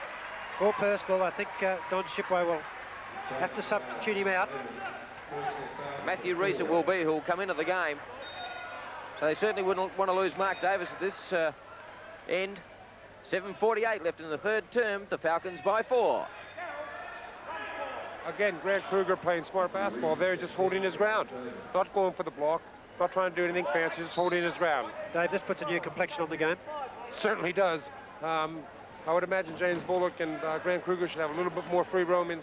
4 personal. I think Don Shipway will have to substitute him out. Matthew Rees it will be who will come into the game. So they certainly wouldn't want to lose Mark Davis at this end. 7:48 left in the 3rd term. The Falcons by 4. Again, Grant Kruger playing smart basketball there, just holding his ground. Not going for the block, not trying to do anything fancy, just holding his ground. Dave, this puts a new complexion on the game. Certainly does. I would imagine James Bullock and Grant Kruger should have a little bit more free roam in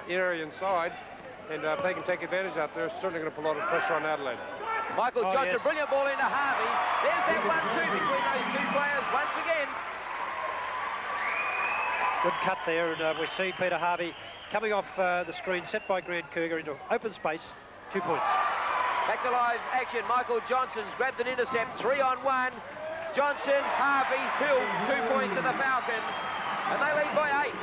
area inside. And if they can take advantage out there, it's certainly going to put a lot of pressure on Adelaide. Michael Johnson, brilliant ball into Harvey. There's that 1-2 between those 2 players once again. Good cut there, and we see Peter Harvey coming off the screen, set by Grant Kruger into open space, 2 points. Back to live action. Michael Johnson's grabbed an intercept, 3-on-1. Johnson, Harvey, Hill, 2 points to the Falcons, and they lead by 8.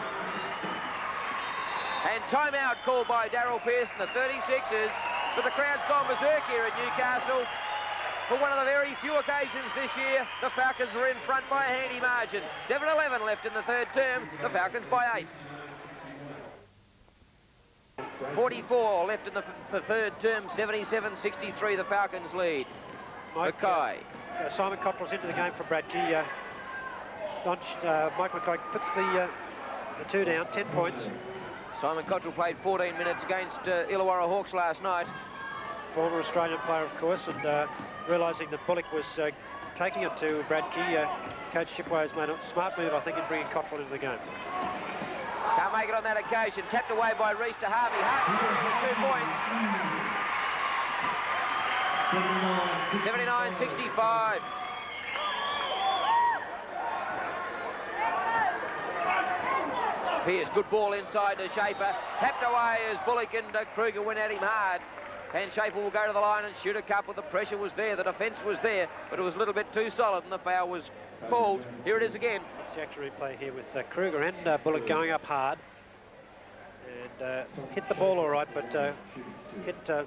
And timeout called by Darryl Pearce and the 36ers. But the crowd's gone berserk here at Newcastle. For one of the very few occasions this year, the Falcons are in front by a handy margin. 7:11 left in the 3rd term. The Falcons by 8. 44 left in the 3rd term. 77-63. The Falcons lead. Mackay. Simon Cottrell's into the game for Bradkey. Mike Mackay puts the 2 down, 10 points. Simon Cottrell played 14 minutes against Illawarra Hawks last night. Former Australian player, of course, and realising that Bullock was taking it to Bradkey. Coach Shipway has made a smart move, I think, in bringing Cottrell into the game. Can't make it on that occasion. Tapped away by Reese to Harvey. Harvey with 2 points. 79-65. Pierce, good ball inside to Schaefer. Tapped away as Bullock and Kruger went at him hard. And Schaefer will go to the line and shoot a couple. The pressure was there, the defence was there, but it was a little bit too solid and the foul was called. Here it is again. It's the actual replay here with Kruger and Bullock going up hard. And hit the ball all right, but hit the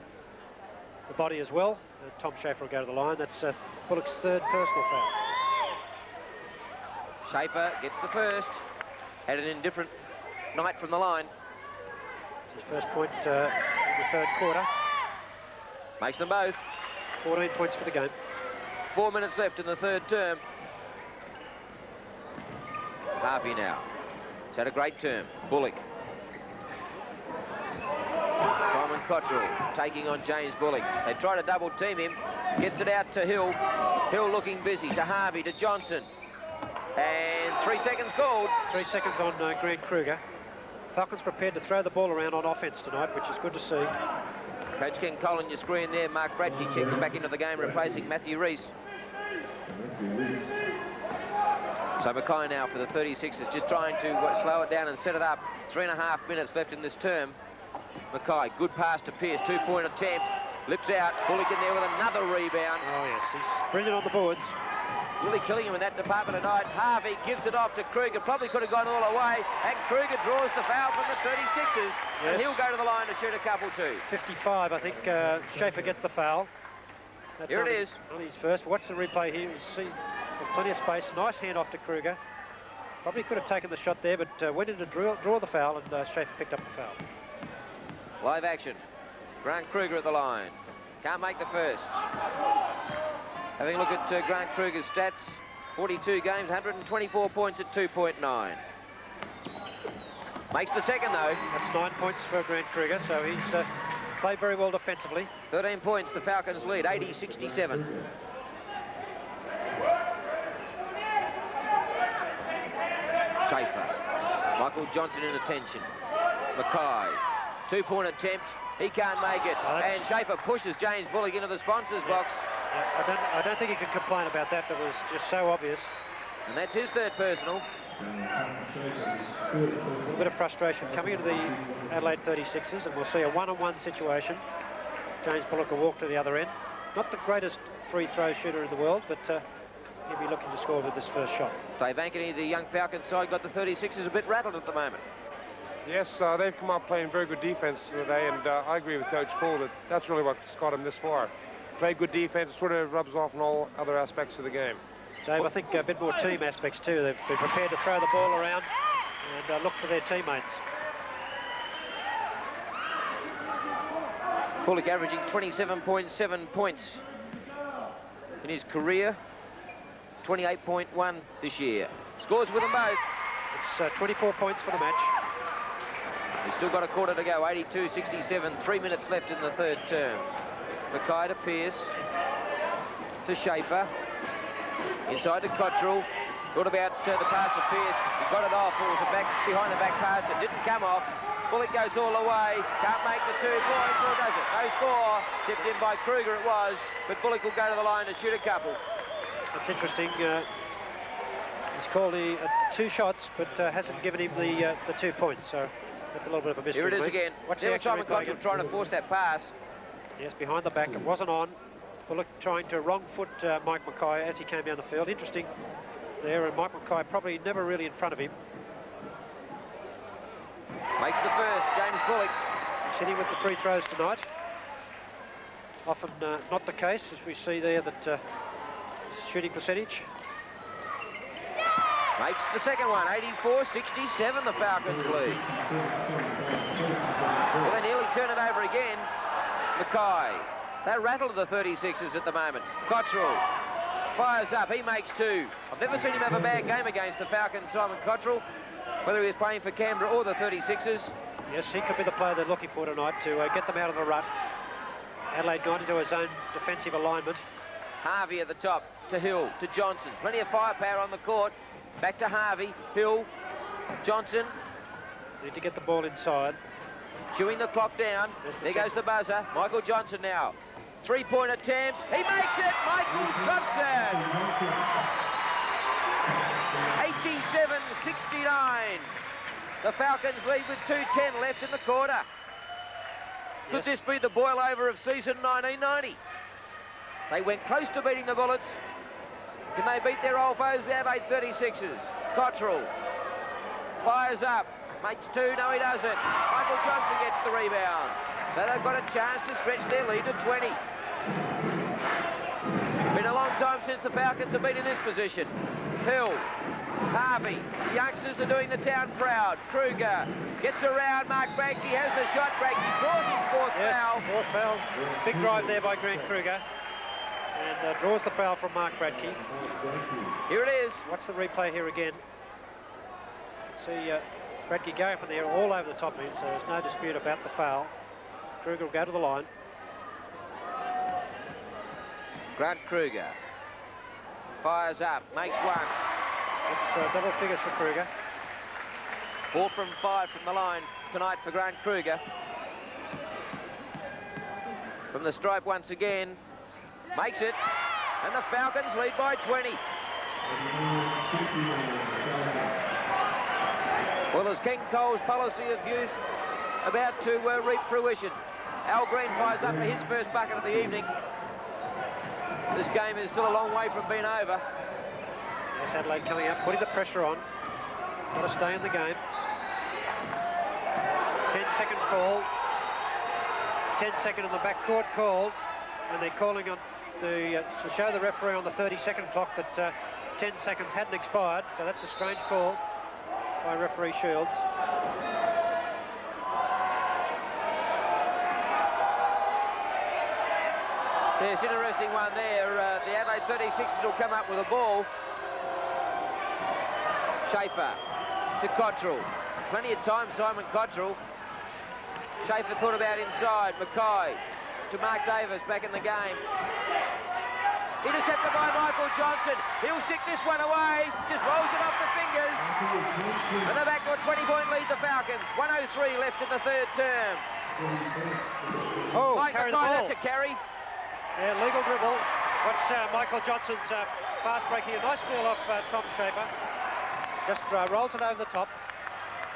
body as well. Tom Schaefer will go to the line. That's Bullock's third personal foul. Schaefer gets the first. Had an indifferent night from the line. It's his first point in the third quarter. Makes them both. 14 points for the game. 4 minutes left in the third term. Harvey now. It's had a great term. Bullock. Simon Cottrell taking on James Bullock. They try to double team him. Gets it out to Hill. Hill looking busy. To Harvey, to Johnson. And 3 seconds called. 3 seconds on Grant Kruger. Falcons prepared to throw the ball around on offence tonight, which is good to see. Coach Ken Cole on your screen there. Mark Bradkey checks back into the game, replacing Matthew Reese. So Mackay now for the 36ers, just trying to slow it down and set it up. 3.5 minutes left in this term. Mackay, good pass to Pierce, 2-point attempt. Lips out, Bullock in there with another rebound. Oh yes, he's brilliant on the boards. Really killing him in that department tonight. Harvey gives it off to Kruger. Probably could have gone all the way. And Kruger draws the foul from the 36ers. Yes. And he'll go to the line to shoot a couple too. 55, I think. Schaefer gets the foul. That's here it is. On his first. Watch the replay here. You see there's plenty of space. Nice hand off to Kruger. Probably could have taken the shot there, but went in to draw the foul, and Schaefer picked up the foul. Live action. Grant Kruger at the line. Can't make the first. Having a look at Grant Kruger's stats, 42 games, 124 points at 2.9. Makes the second, though. That's 9 points for Grant Kruger, so he's played very well defensively. 13 points, the Falcons lead, 80-67. Schaefer. Michael Johnson in attention. Mackay. 2-point attempt. He can't make it. And Schaefer pushes James Bullock into the sponsors box. I don't think he can complain about that. That was just so obvious. And that's his third personal. A little bit of frustration coming into the Adelaide 36ers, and we'll see a one-on-one situation. James Bullock will walk to the other end. Not the greatest free throw shooter in the world, but he'll be looking to score with this first shot. Dave Ankeny, the young Falcons side, got the 36ers a bit rattled at the moment. Yes, they've come out playing very good defense today, and I agree with Coach Cole that that's really what's got them this far. Play good defense, sort of rubs off on all other aspects of the game. Dave, I think a bit more team aspects too. They've been prepared to throw the ball around and look for their teammates. Bullock averaging 27.7 points in his career, 28.1 this year. Scores with them both. It's 24 points for the match. He's still got a quarter to go, 82-67, 3 minutes left in the third term. Mackay to Pierce, to Schaefer, inside to Cottrell. Thought about the pass to Pierce. He got it off. It was a behind the back pass. It didn't come off. Bullock goes all the way. Can't make the 2 points, or does it? No score. Tipped in by Kruger it was, but Bullock will go to the line to shoot a couple. That's interesting. He's called 2 shots, but hasn't given him the 2 points. So that's a little bit of a mystery. Here it is again. There was Simon Cottrell trying to force that pass. Yes, behind the back. It wasn't on. Bullock trying to wrong foot Mike Mackay as he came down the field. Interesting there, and Mike Mackay probably never really in front of him. Makes the first, James Bullock. He's hitting with the free throws tonight. Often not the case, as we see there that his shooting percentage. Makes the second one, 84-67, the Falcons lead. Well, they nearly turn it over again. Mackay. They're rattled the 36ers at the moment. Cottrell fires up. He makes 2. I've never seen him have a bad game against the Falcons, Simon Cottrell, whether he was playing for Canberra or the 36ers. Yes, he could be the player they're looking for tonight to get them out of the rut. Adelaide got into his own defensive alignment. Harvey at the top, to Hill, to Johnson. Plenty of firepower on the court. Back to Harvey, Hill, Johnson. Need to get the ball inside. Chewing the clock down. There goes the buzzer. Michael Johnson now. Three-point attempt. He makes it! Michael Johnson! 87-69. The Falcons lead with 2:10 left in the quarter. Could this be the boil-over of season 1990? They went close to beating the Bullets. Can they beat their old foes, the Adelaide 36ers? Cottrell fires up. Makes two. No, he doesn't. Michael Johnson gets the rebound. So they've got a chance to stretch their lead to 20. Been a long time since the Falcons have been in this position. Hill, Harvey, the youngsters are doing the town proud. Kruger gets around. Mark Bradke has the shot. Bradke draws his fourth foul. Fourth foul. Big drive there by Grant Kruger. And draws the foul from Mark Bradke. Here it is. Watch the replay here again. See Bradke go from there all over the top of him, so there's no dispute about the foul. Kruger will go to the line. Grant Kruger fires up, makes one. It's double figures for Kruger. 4 from 5 from the line tonight for Grant Kruger. From the stripe once again, makes it, and the Falcons lead by 20. Well, as King Cole's policy of youth about to reap fruition, Al Green fires up for his first bucket of the evening. This game is still a long way from being over. Yes, Adelaide coming out, putting the pressure on. Got to stay in the game. 10-second call. 10-second on the backcourt called, and they're calling on to show the referee on the 30-second clock that 10 seconds hadn't expired. So that's a strange call by referee Shields. There's an interesting one there. The Adelaide 36ers will come up with a ball. Schaefer to Cottrell. Plenty of time, Simon Cottrell. Schaefer thought about inside. Mackay to Mark Davis back in the game. Intercepted by Michael Johnson. He'll stick this one away. Just rolls it off the fingers. And they're back to a 20-point lead, the Falcons. 1:03 left in the third term. Oh, Mike carry Mackay, the ball. that's a carry. Yeah, legal dribble. Watch Michael Johnson's fast break here. Nice steal off Tom Schaefer. Just rolls it over the top.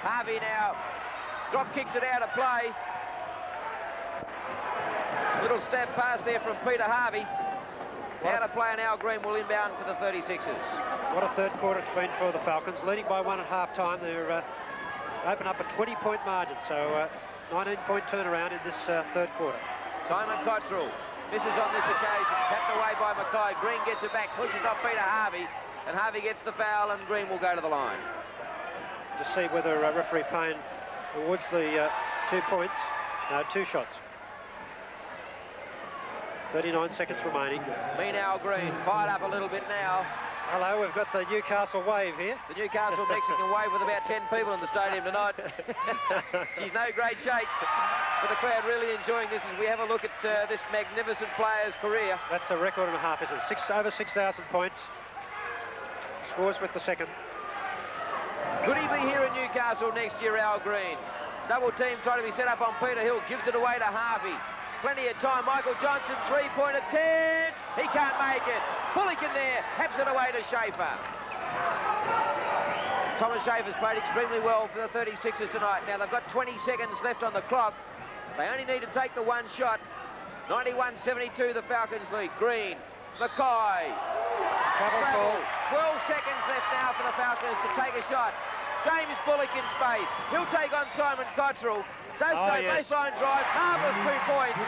Harvey now drop kicks it out of play. Little stab pass there from Peter Harvey. Out of play, and Al Green will inbound for the 36ers. What a third quarter it's been for the Falcons. Leading by 1 at half-time. They're open up a 20-point margin. So 19-point turnaround in this third quarter. Simon Cottrell misses on this occasion. Tapped away by Mackay. Green gets it back, pushes off Peter Harvey. And Harvey gets the foul, and Green will go to the line. To see whether referee Payne awards the 2 points. No, 2 shots. 39 seconds remaining. Mean Al Green fired up a little bit now. Hello, we've got the Newcastle wave here. The Newcastle Mexican wave with about 10 people in the stadium tonight. She's no great shakes, but the crowd really enjoying this as we have a look at this magnificent player's career. That's a record and a half, isn't it? Over 6,000 points. Scores with the second. Could he be here in Newcastle next year, Al Green? Double team trying to be set up on Peter Hill. Gives it away to Harvey. Plenty of time. Michael Johnson, three-point attempt. He can't make it. Bullock in there. Taps it away to Schaefer. Thomas Schaefer's played extremely well for the 36ers tonight. Now they've got 20 seconds left on the clock. They only need to take the one shot. 91-72, the Falcons lead. Green, Mackay. Travel. 12 seconds left now for the Falcons to take a shot. James Bullock in space. He'll take on Simon Cottrell. Does so, yes. Baseline drive, marvellous 2 points.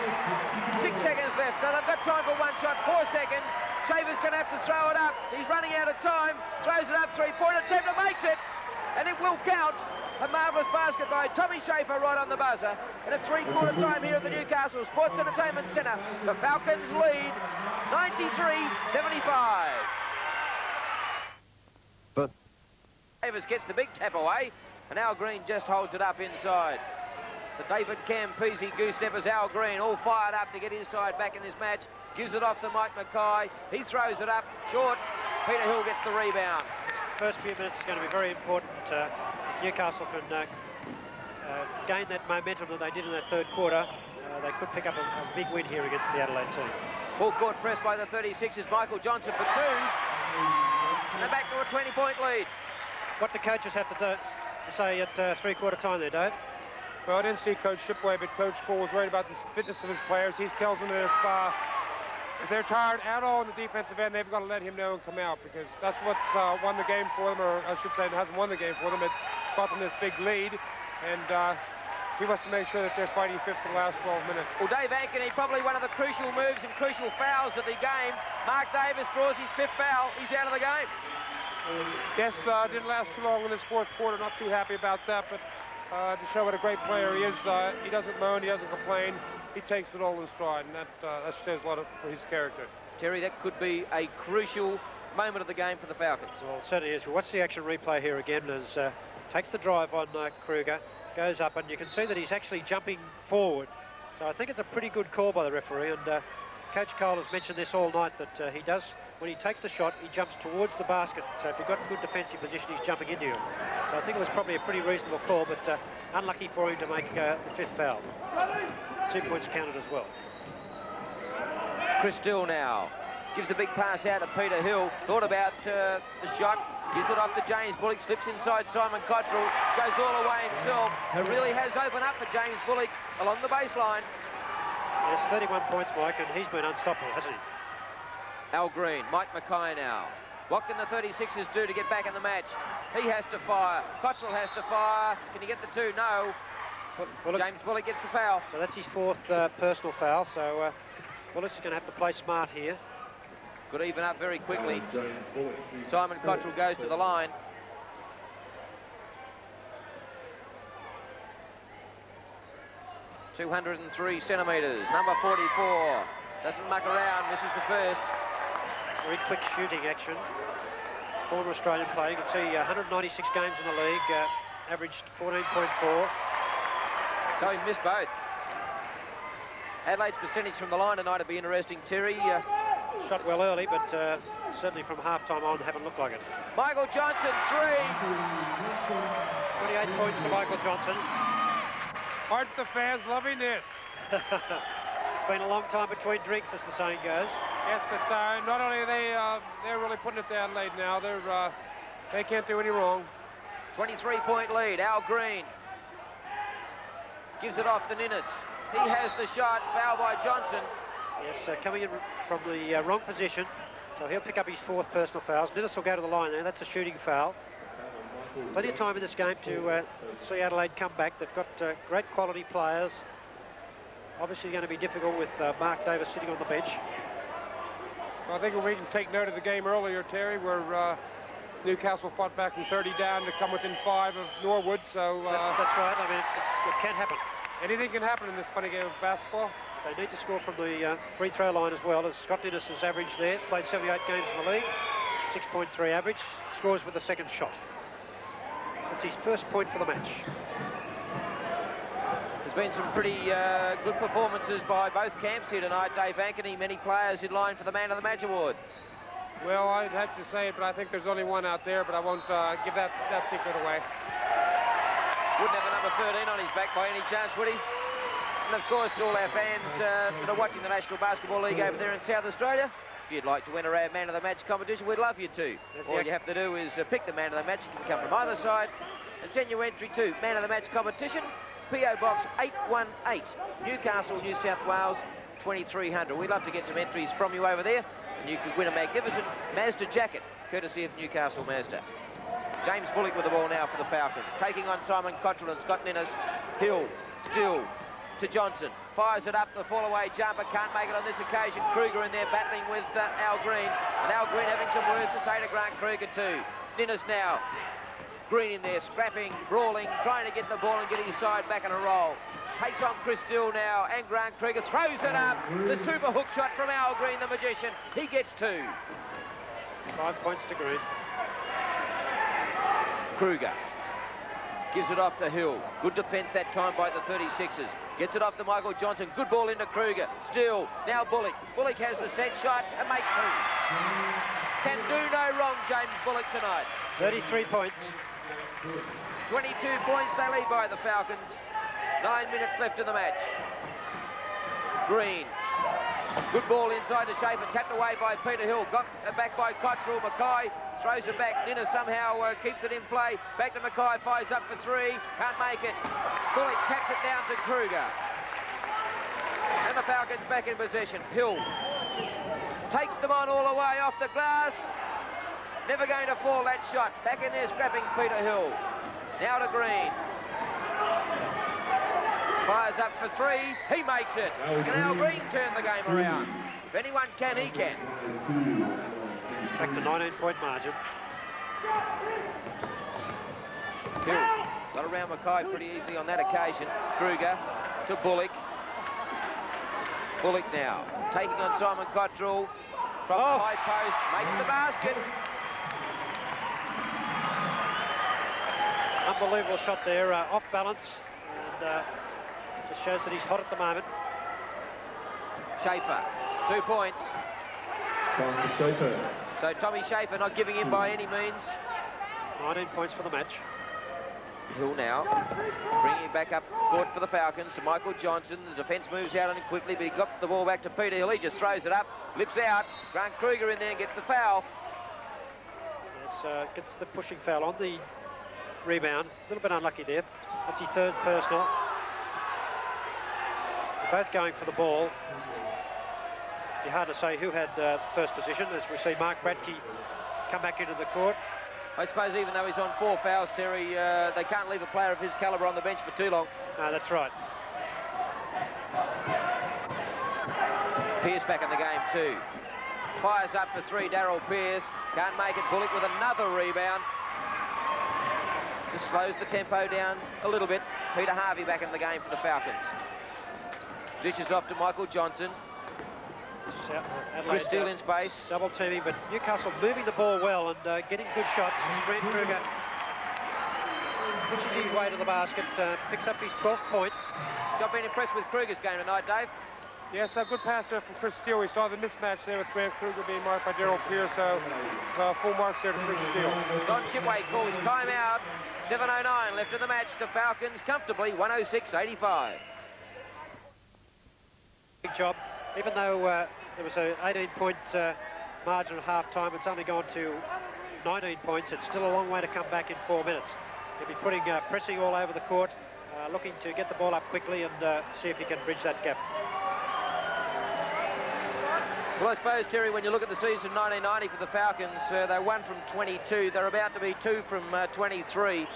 6 seconds left, so they've got time for one shot, 4 seconds. Schaefer's going to have to throw it up. He's running out of time, throws it up, 3-point attempt, and makes it. And it will count. A marvellous basket by Tommy Schaefer right on the buzzer. And it's 3-quarter time here at the Newcastle Sports Entertainment Centre. The Falcons lead 93-75. But Davis gets the big tap away, and Al Green just holds it up inside. The David Campese goose-steppers, Al Green, all fired up to get his side back in this match. gives it off to Mike Mackay. He throws it up, short. Peter Hill gets the rebound. The first few minutes is going to be very important. Newcastle can gain that momentum that they did in that third quarter. They could pick up a big win here against the Adelaide team. Full court press by the 36ers. Michael Johnson for 2. And they're back to a 20-point lead. What do coaches have to say at three-quarter time there, Dave? Well, I didn't see Coach Shipway, but Coach Cole was worried about the fitness of his players. He tells them that if they're tired at all in the defensive end, they've got to let him know and come out, because that's what's won the game for them, or I should say it hasn't won the game for them. It's got them this big lead, and he wants to make sure that they're fighting fifth for the last 12 minutes. Well, Dave Ankeny, probably one of the crucial moves and crucial fouls of the game. Mark Davis draws his 5th foul. He's out of the game. Yes, didn't last too long in this fourth quarter. Not too happy about that, but to show what a great player he is, he doesn't moan, he doesn't complain. He takes it all in stride, and that shows a lot for his character. Terry, that could be a crucial moment of the game for the Falcons. Well, it certainly is. We'll watch the action replay here again as takes the drive on Kruger, goes up, and you can see that he's actually jumping forward. So I think it's a pretty good call by the referee, and Coach Cole has mentioned this all night, that he does, when he takes the shot, he jumps towards the basket. So if you've got good defensive position, he's jumping into you. So I think it was probably a pretty reasonable call, but unlucky for him to make the 5th foul. 2 points counted as well. Chris Dill now gives the big pass out to Peter Hill. Thought about the shot. Gives it off to James Bullock. Slips inside Simon Cottrell. Goes all the way himself. It really has opened up for James Bullock along the baseline. Yes, 31 points, Mike, and he's been unstoppable, hasn't he? Al Green, Mike Mackay now. What can the 36ers do to get back in the match? He has to fire. Cottrell has to fire. Can he get the 2? No. James Bullock gets the foul. So that's his 4th personal foul, so Bullock's going to have to play smart here. Could even up very quickly. Simon Cottrell goes to the line. ...203 centimetres. Number 44. Doesn't muck around. Misses the first. Very quick shooting action. Former Australian player. You can see 196 games in the league. Averaged 14.4. So he missed both. Adelaide's percentage from the line tonight will be interesting, Terry. Shot well early, but certainly from half-time on, haven't looked like it. Michael Johnson, 3. 28 points to Michael Johnson. Aren't the fans loving this? It's been a long time between drinks, as the saying goes. Yes, but not only are they're really putting it to Adelaide now, they can't do any wrong. 23-point lead. Al Green gives it off to Ninnis. He has the shot. Foul by Johnson. Yes, coming in from the wrong position, so he'll pick up his 4th personal fouls. Ninnis will go to the line there. That's a shooting foul. Plenty of time in this game to see Adelaide come back. They've got great quality players. Obviously going to be difficult with Mark Davis sitting on the bench. Well, I think we can take note of the game earlier, Terry, where Newcastle fought back from 30 down to come within 5 of Norwood. So that's right. I mean, it can happen. Anything can happen in this funny game of basketball. They need to score from the free throw line as well, as Scott Ninnis has averaged there. Played 78 games in the league, 6.3 average. Scores with the 2nd shot. That's his 1st point for the match. There's been some pretty good performances by both camps here tonight. Dave Ankeny, many players in line for the Man of the Match award. Well, I'd have to say it, but I think there's only one out there, but I won't give that secret away. Wouldn't have a number 13 on his back by any chance, would he? And of course, all our fans that are watching the National Basketball League over there in South Australia, if you'd like to enter our Man of the Match competition, we'd love you to. All you have to do is pick the Man of the Match. You can come from either side and send your entry to Man of the Match competition, PO Box 818, Newcastle, New South Wales, 2300. We'd love to get some entries from you over there, and you could win a magnificent Mazda jacket, courtesy of Newcastle Mazda. James Bullock with the ball now for the Falcons, taking on Simon Cottrell and Scott Ninnis. Hill still to Johnson, fires it up, the fall-away jumper, can't make it on this occasion. Kruger in there battling with Al Green, and Al Green having some words to say to Grant Kruger too. Ninnis now, Green in there, scrapping, brawling, trying to get the ball and get his side back in a roll. Takes on Chris Dill now, and Grant Kruger throws it up. The super hook shot from Al Green, the magician. He gets 2. 5 points to Green. Kruger Gives it off to Hill. Good defence that time by the 36ers. Gets it off to Michael Johnson. Good ball into Kruger. Still, now Bullock. Bullock has the set shot and makes two. Can do no wrong, James Bullock tonight. 33 points. 22 points they lead by the Falcons. 9 minutes left in the match. Green. Good ball inside to Schaefer, tapped away by Peter Hill, got back by Cottrell. Mackay throws it back. Ninner somehow keeps it in play. Back to Mackay, fires up for three. Can't make it. Bullock taps it down to Kruger. And the Falcons back in possession. Hill takes them on all the way off the glass. Never going to fall that shot. Back in there scrapping Peter Hill. Now to Green. Fires up for three. He makes it. Can Al Green turn the game around? If anyone can, he can. Back to 19-point margin. Hill got around Mackay pretty easily on that occasion. Kruger to Bullock. Bullock now taking on Simon Cottrell from the high post. Makes the basket. Unbelievable shot there, off balance. And just shows that he's hot at the moment. Schaefer, 2 points. So Tommy Schaefer not giving in by any means. 19 points for the match. Hill now bringing it back up court for the Falcons to Michael Johnson. The defence moves out on him quickly, but he got the ball back to Peter Hill. He just throws it up, lips out. Grant Kruger in there and gets the foul. Yes, gets the pushing foul on the rebound. A little bit unlucky there. That's his third personal. Both going for the ball. It'd be hard to say who had first position as we see Mark Bradkey come back into the court. I suppose even though he's on 4 fouls, Terry, they can't leave a player of his calibre on the bench for too long. No, that's right. Pearce back in the game too. Fires up for three, Darryl Pearce. Can't make it. Bullock with another rebound. Just slows the tempo down a little bit. Peter Harvey back in the game for the Falcons. Dishes off to Michael Johnson. Chris Steele in space. Double teaming, but Newcastle moving the ball well and getting good shots. Grant Kruger pushes his way to the basket, picks up his 12th point. I've been impressed with Kruger's game tonight, Dave. Yes, a good pass there from Chris Steele. We saw the mismatch there with Grant Kruger being marked by Darryl Pearce, so full marks there to Chris Steele. Don Chipway calls timeout. 7:09 left in the match. The Falcons comfortably 106-85. Big job. Even though there was an 18-point margin at half-time, it's only gone to 19 points. It's still a long way to come back in 4 minutes. He'll be putting pressing all over the court, looking to get the ball up quickly and see if he can bridge that gap. Well, I suppose, Terry, when you look at the season 1990 for the Falcons, they won from 22. They're about to be 2 from 23.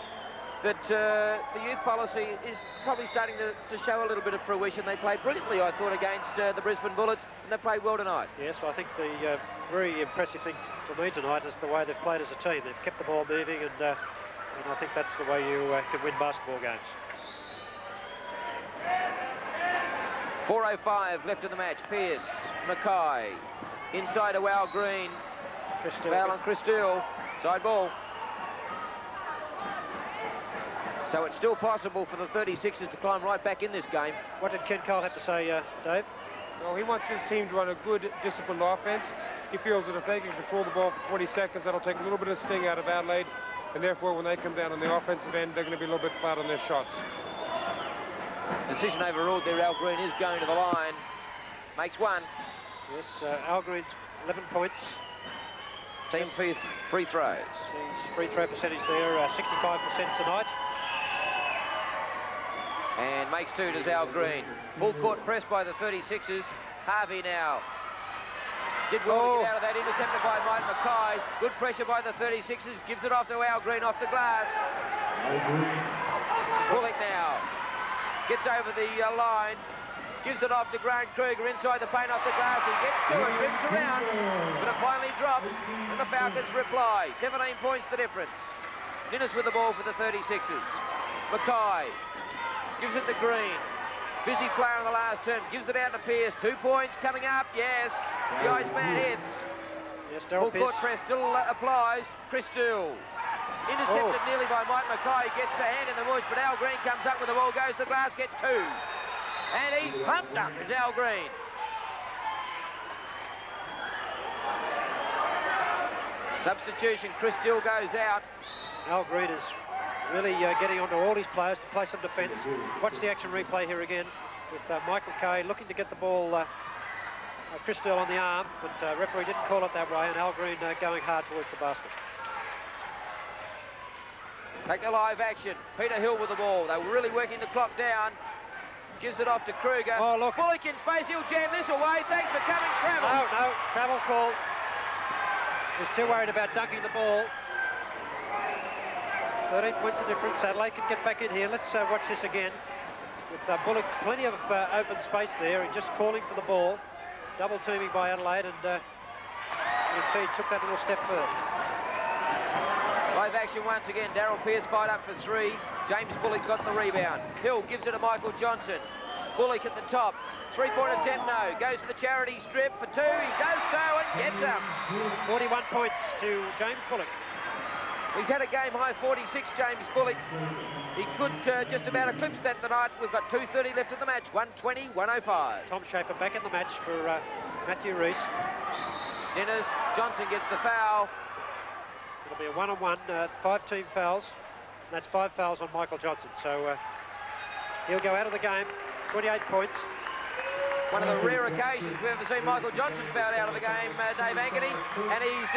That the youth policy is probably starting to show a little bit of fruition. They played brilliantly, I thought, against the Brisbane Bullets, and they played well tonight. Yes, well, I think the very impressive thing for me tonight is the way they've played as a team. They've kept the ball moving, and I think that's the way you can win basketball games. 4:05 left in the match. Pearce, Mackay, inside to Al Green. Foul on Chris Steele. Side ball. So it's still possible for the 36ers to climb right back in this game. What did Ken Cole have to say, Dave? Well, he wants his team to run a good, disciplined offense. He feels that if they can control the ball for 20 seconds, that'll take a little bit of sting out of Adelaide. And therefore, when they come down on the offensive end, they're going to be a little bit flat on their shots. Decision overruled there. Al Green is going to the line. Makes one. Yes, Al Green's 11 points. Team free throws. His free throw percentage there, 65% tonight. And makes two, does Al Green. Full court press by the 36ers. Harvey now. Did well to get out of that, intercepted by Mike Mackay. Good pressure by the 36ers. Gives it off to Al Green off the glass. Bullock now. Gets over the line. Gives it off to Grant Kruger inside the paint off the glass. He gets to it, rips around, but it finally drops, and the Falcons reply. 17 points the difference. Ninnis with the ball for the 36ers. Mackay gives it to Green. Busy player on the last term. Gives it out to Pearce. 2 points coming up. Yes. The Iceman hits. Yes, Darryl Full court press still applies. Chris Steele Intercepted nearly by Mike Mackay. Gets a hand in the bush, but Al Green comes up with the ball, goes to the glass, gets 2. And he's pumped up, is Al Green. Substitution, Chris Dill goes out. Al Green is really getting onto all his players to play some defence. Watch the action replay here again with Michael Kay looking to get the ball, Chris Dill on the arm, but referee didn't call it that way, and Al Green going hard towards the basket. Take the live action. Peter Hill with the ball. They were really working the clock down. Gives it off to Kruger. Oh, look. Bullock in space. He'll jam this away. Thanks for coming, Travel. No, travel call. He's too worried about dunking the ball. 13 points of difference. Adelaide can get back in here. Let's watch this again. With Bullock, plenty of open space there. He's just calling for the ball. Double teaming by Adelaide, and you can see he took that little step first. Live action once again. Darryl Pearce fired up for 3. James Bullock got the rebound. Hill gives it to Michael Johnson. Bullock at the top. 3-point attempt, no. Goes to the charity strip for 2. He does so and gets them. 41 points to James Bullock. He's had a game-high 46, James Bullock. He could just about eclipse that tonight. We've got 2:30 left in the match. 120-105. Tom Schaefer back in the match for Matthew Rees. Dennis Johnson gets the foul. It'll be a 1-on-1, 5 team fouls. And that's 5 fouls on Michael Johnson. So he'll go out of the game. 28 points. One of the rare occasions we've ever seen Michael Johnson fouled out of the game, Dave Ankeny, and he's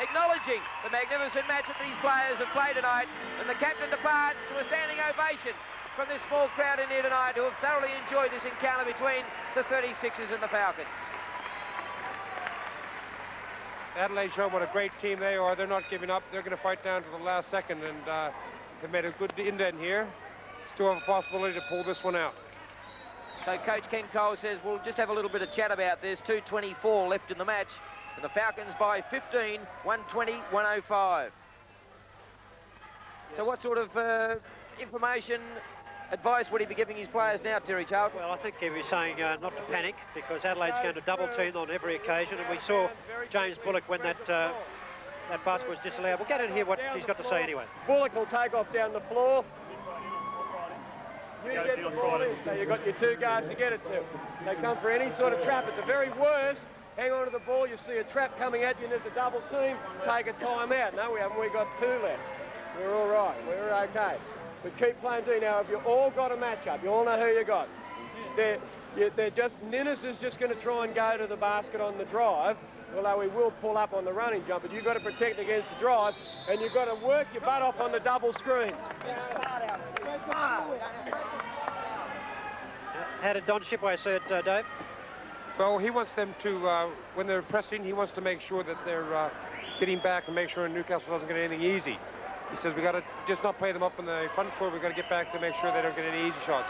acknowledging the magnificent match that these players have played tonight, and the captain departs to a standing ovation from this small crowd in here tonight who have thoroughly enjoyed this encounter between the 36ers and the Falcons. Adelaide showed what a great team they are. They're not giving up. They're going to fight down to the last second, and they've made a good indent here. Still have a possibility to pull this one out. So Coach Ken Cole says we'll just have a little bit of chat about this. 2:24 left in the match, and the Falcons by 15, 120-105. So what sort of information, advice would he be giving his players now, Terry Charlton? Well, I think he was saying not to panic, because Adelaide's going to double team on every occasion, and we saw James Bullock when that basket was disallowed. We'll get in here what he's got to say anyway. Bullock will take off down the floor. You get the ball in, so you've got your 2 guards to get it to. They come for any sort of trap. At the very worst, hang on to the ball, you see a trap coming at you and there's a double team, take a timeout. No, we haven't. We've got 2 left. We're all right. We're okay. But keep playing D. Now, if you all got a matchup, you all know who you got. They're just, Ninnis is just going to try and go to the basket on the drive, although he will pull up on the running jump, but you've got to protect against the drive, and you've got to work your butt off on the double screens. How did Don Shipway say it, Dave? Well, he wants them to, when they're pressing, he wants to make sure that they're getting back and make sure Newcastle doesn't get anything easy. He says we got to just not play them up on the front court. We've got to get back to make sure they don't get any easy shots.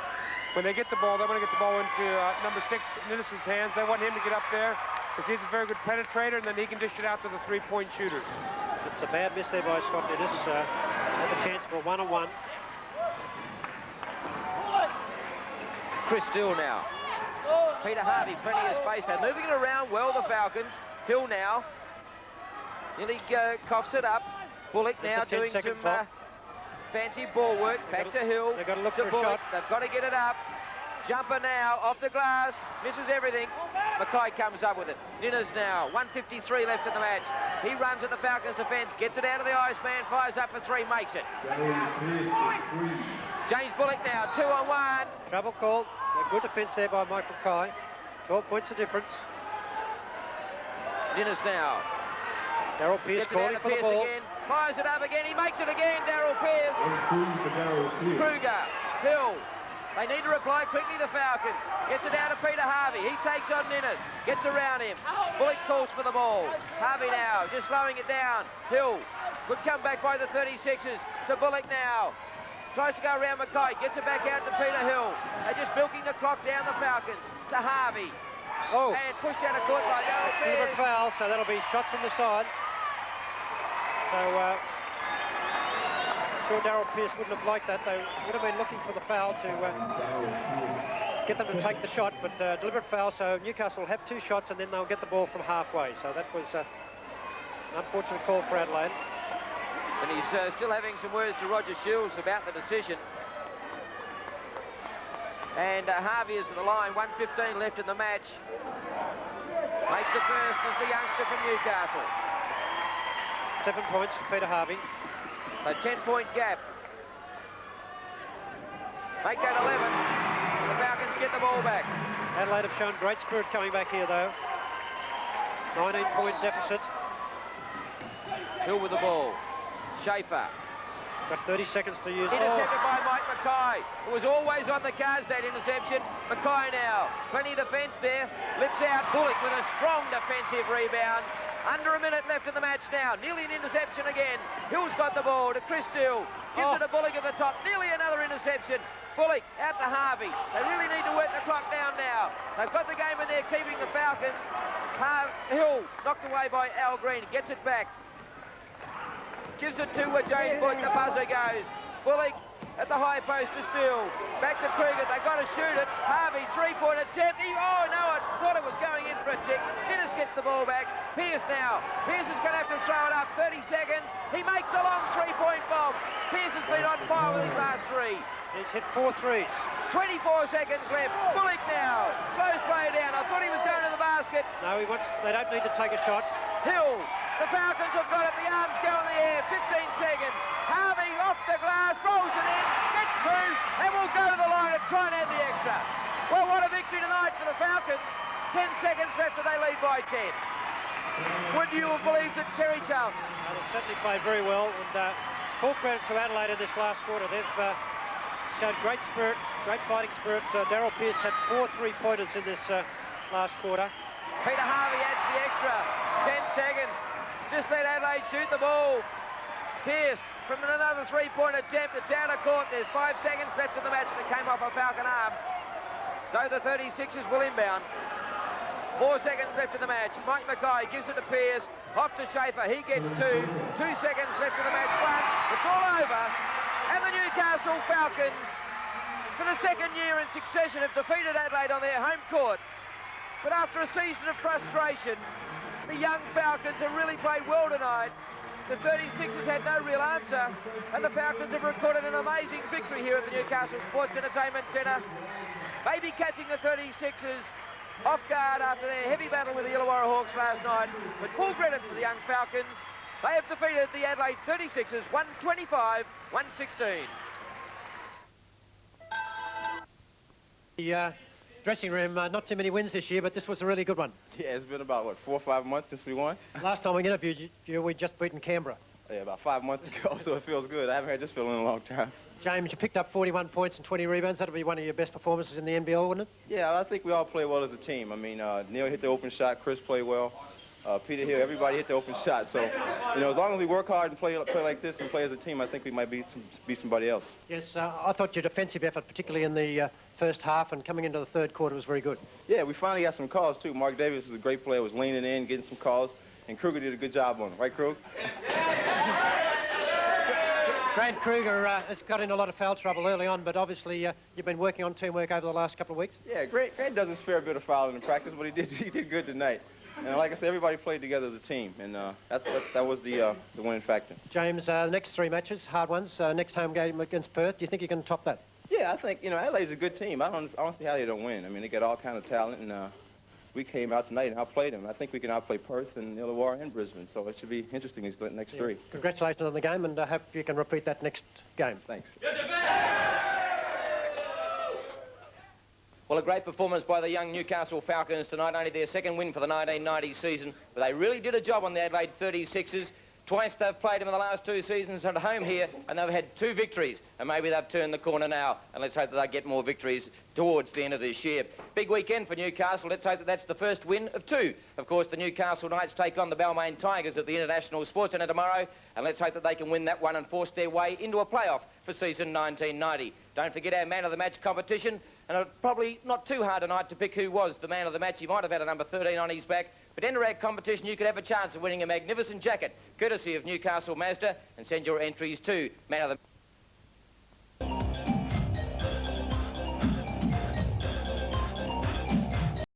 When they get the ball, they want to get the ball into number 6, Ninnis's hands. They want him to get up there because he's a very good penetrator, and then he can dish it out to the 3-point shooters. It's a bad miss there by Scott Ninnis. Have a chance for a 1-on-1. Chris Dill now. Peter Harvey, plenty of space. They're moving it around well, the Falcons. Hill now. Nearly coughs it up. Bullock now doing some fancy ball work. Back to Hill. They've got to look for a Bullock. shot. They've got to get it up. Jumper now, off the glass. Misses everything. Mackay comes up with it. Ninnis now. 1:53 left in the match. He runs at the Falcons' defence. Gets it out of the Iceman. Fires up for 3. Makes it. James Bullock now. 2-on-1. Trouble called. A good defence there by Michael Kay. 12 points of difference. Ninnis now. Darryl Pearce calling for the ball. Again. Fires it up again. He makes it again. Darryl Pearce. Kruger. Hill. They need to reply quickly, the Falcons. Gets it down to Peter Harvey. He takes on Ninnis. Gets around him. Bullock calls for the ball. Harvey now, just slowing it down. Hill. Good comeback by the 36ers to Bullock now. Tries to go around Mackay. Gets it back out to Peter Hill. They're just milking the clock down, the Falcons. To Harvey. Oh. And pushed out of court by Darryl Pearce. Foul, so that'll be shots from the side. So, sure Darryl Pearce wouldn't have liked that. They would have been looking for the foul to get them to take the shot, but deliberate foul, so Newcastle will have 2 shots and then they'll get the ball from halfway. So that was an unfortunate call for Adelaide. And he's still having some words to Roger Shields about the decision. And Harvey is to the line, 1:15 left in the match. Makes the first as the youngster from Newcastle. 7 points to Peter Harvey. So 10-point gap. Make that 11. The Falcons get the ball back. Adelaide have shown great spirit coming back here, though. 19-point deficit. Hill with the ball. Schaefer. Got 30 seconds to use. Intercepted by Mike Mackay. It was always on the cards, that interception. Mackay now. Plenty of defence there. Lifts out Bullock with a strong defensive rebound. Under a minute left in the match now. Nearly an interception again. Hill's got the ball to Chris Dill. Gives it to Bullock at the top. Nearly another interception. Bullock out to Harvey. They really need to work the clock down now. They've got the game in there, keeping the Falcons. Hill knocked away by Al Green. Gets it back. Gives it to James Bullock. The buzzer goes. Bullock at the high post to Steele. Back to Kruger. They've got to shoot it. Harvey, three-point attempt. Oh, no, I thought it was going in for a tick. Dennis gets the ball back. Pearce now. Pearce is going to have to throw it up. 30 seconds. He makes a long three-point bomb. Pearce has been on fire with his last three. He's hit 4 threes. 24 seconds left. Bullock now. Slows play down. I thought he was going to the basket. No, they don't need to take a shot. Hill. The Falcons have got it. The arms go in the air. 15 seconds. Harvey off the glass. Rolls it in. Gets through. And will go to the line and try and add the extra. Well, what a victory tonight for the Falcons. 10 seconds left and they lead by 10. Would you have believed it, Terry Charlton? They've certainly played very well. And full credit to Adelaide in this last quarter. They've showed great spirit, great fighting spirit. Darryl Pearce had 4 3-pointers in this last quarter. Peter Harvey adds the extra. 10 seconds. Just let Adelaide shoot the ball. Pearce from another three-point attempt. It's out of court. There's 5 seconds left in the match that came off a Falcon arm. So the 36ers will inbound. 4 seconds left in the match. Mike Mackay gives it to Pearce. Off to Schaefer. He gets 2. 2 seconds left in the match. 1. It's all over. And the Newcastle Falcons, for the second year in succession, have defeated Adelaide on their home court. But after a season of frustration, the young Falcons have really played well tonight. The 36ers had no real answer, and the Falcons have recorded an amazing victory here at the Newcastle Sports Entertainment Centre. Maybe catching the 36ers off guard after their heavy battle with the Illawarra Hawks last night, but full credit to the young Falcons. They have defeated the Adelaide 36ers 125-116. The dressing room, not too many wins this year, but this was a really good one. Yeah, it's been about, what, 4 or 5 months since we won? Last time we interviewed you, we'd just beaten Canberra. Yeah, about 5 months ago, so it feels good. I haven't had this feeling in a long time. James, you picked up 41 points and 20 rebounds. That'll be one of your best performances in the NBL, wouldn't it? Yeah, I think we all play well as a team. I mean, Neil hit the open shot, Chris played well, Peter Hill, everybody hit the open shot. So, you know, as long as we work hard and play like this and play as a team, I think we might beat somebody else. Yes, I thought your defensive effort, particularly in the first half and coming into the third quarter, was very good. Yeah, we finally got some calls, too. Mark Davis was a great player, was leaning in, getting some calls, and Kruger did a good job on him. Right, Krug? Grant Kruger has got in a lot of foul trouble early on, but obviously you've been working on teamwork over the last couple of weeks. Yeah, Grant does his fair bit of fouling in practice, but he did good tonight. And like I said, everybody played together as a team, and that was the winning factor. James, the next 3 matches, hard ones, next home game against Perth, do you think you can top that? Yeah, I think, you know, Adelaide's a good team. I don't see how they don't win. I mean, they got all kind of talent, and we came out tonight and outplayed them. I think we can outplay Perth and Illawarra and Brisbane, so it should be interesting these next 3. Congratulations on the game, and I hope you can repeat that next game. Thanks. Well, a great performance by the young Newcastle Falcons tonight. Only their second win for the 1990 season, but they really did a job on the Adelaide 36ers. Twice they've played them in the last 2 seasons at home here, and they've had 2 victories, and maybe they've turned the corner now, and let's hope that they get more victories towards the end of this year. Big weekend for Newcastle. Let's hope that that's the first win of 2. Of course, the Newcastle Knights take on the Balmain Tigers at the International Sports Centre tomorrow, and let's hope that they can win that one and force their way into a playoff for season 1990. Don't forget our man of the match competition, and probably not too hard tonight to pick who was the man of the match. He might have had a number 13 on his back, but enter our competition, you could have a chance of winning a magnificent jacket, courtesy of Newcastle Mazda, and send your entries to man of the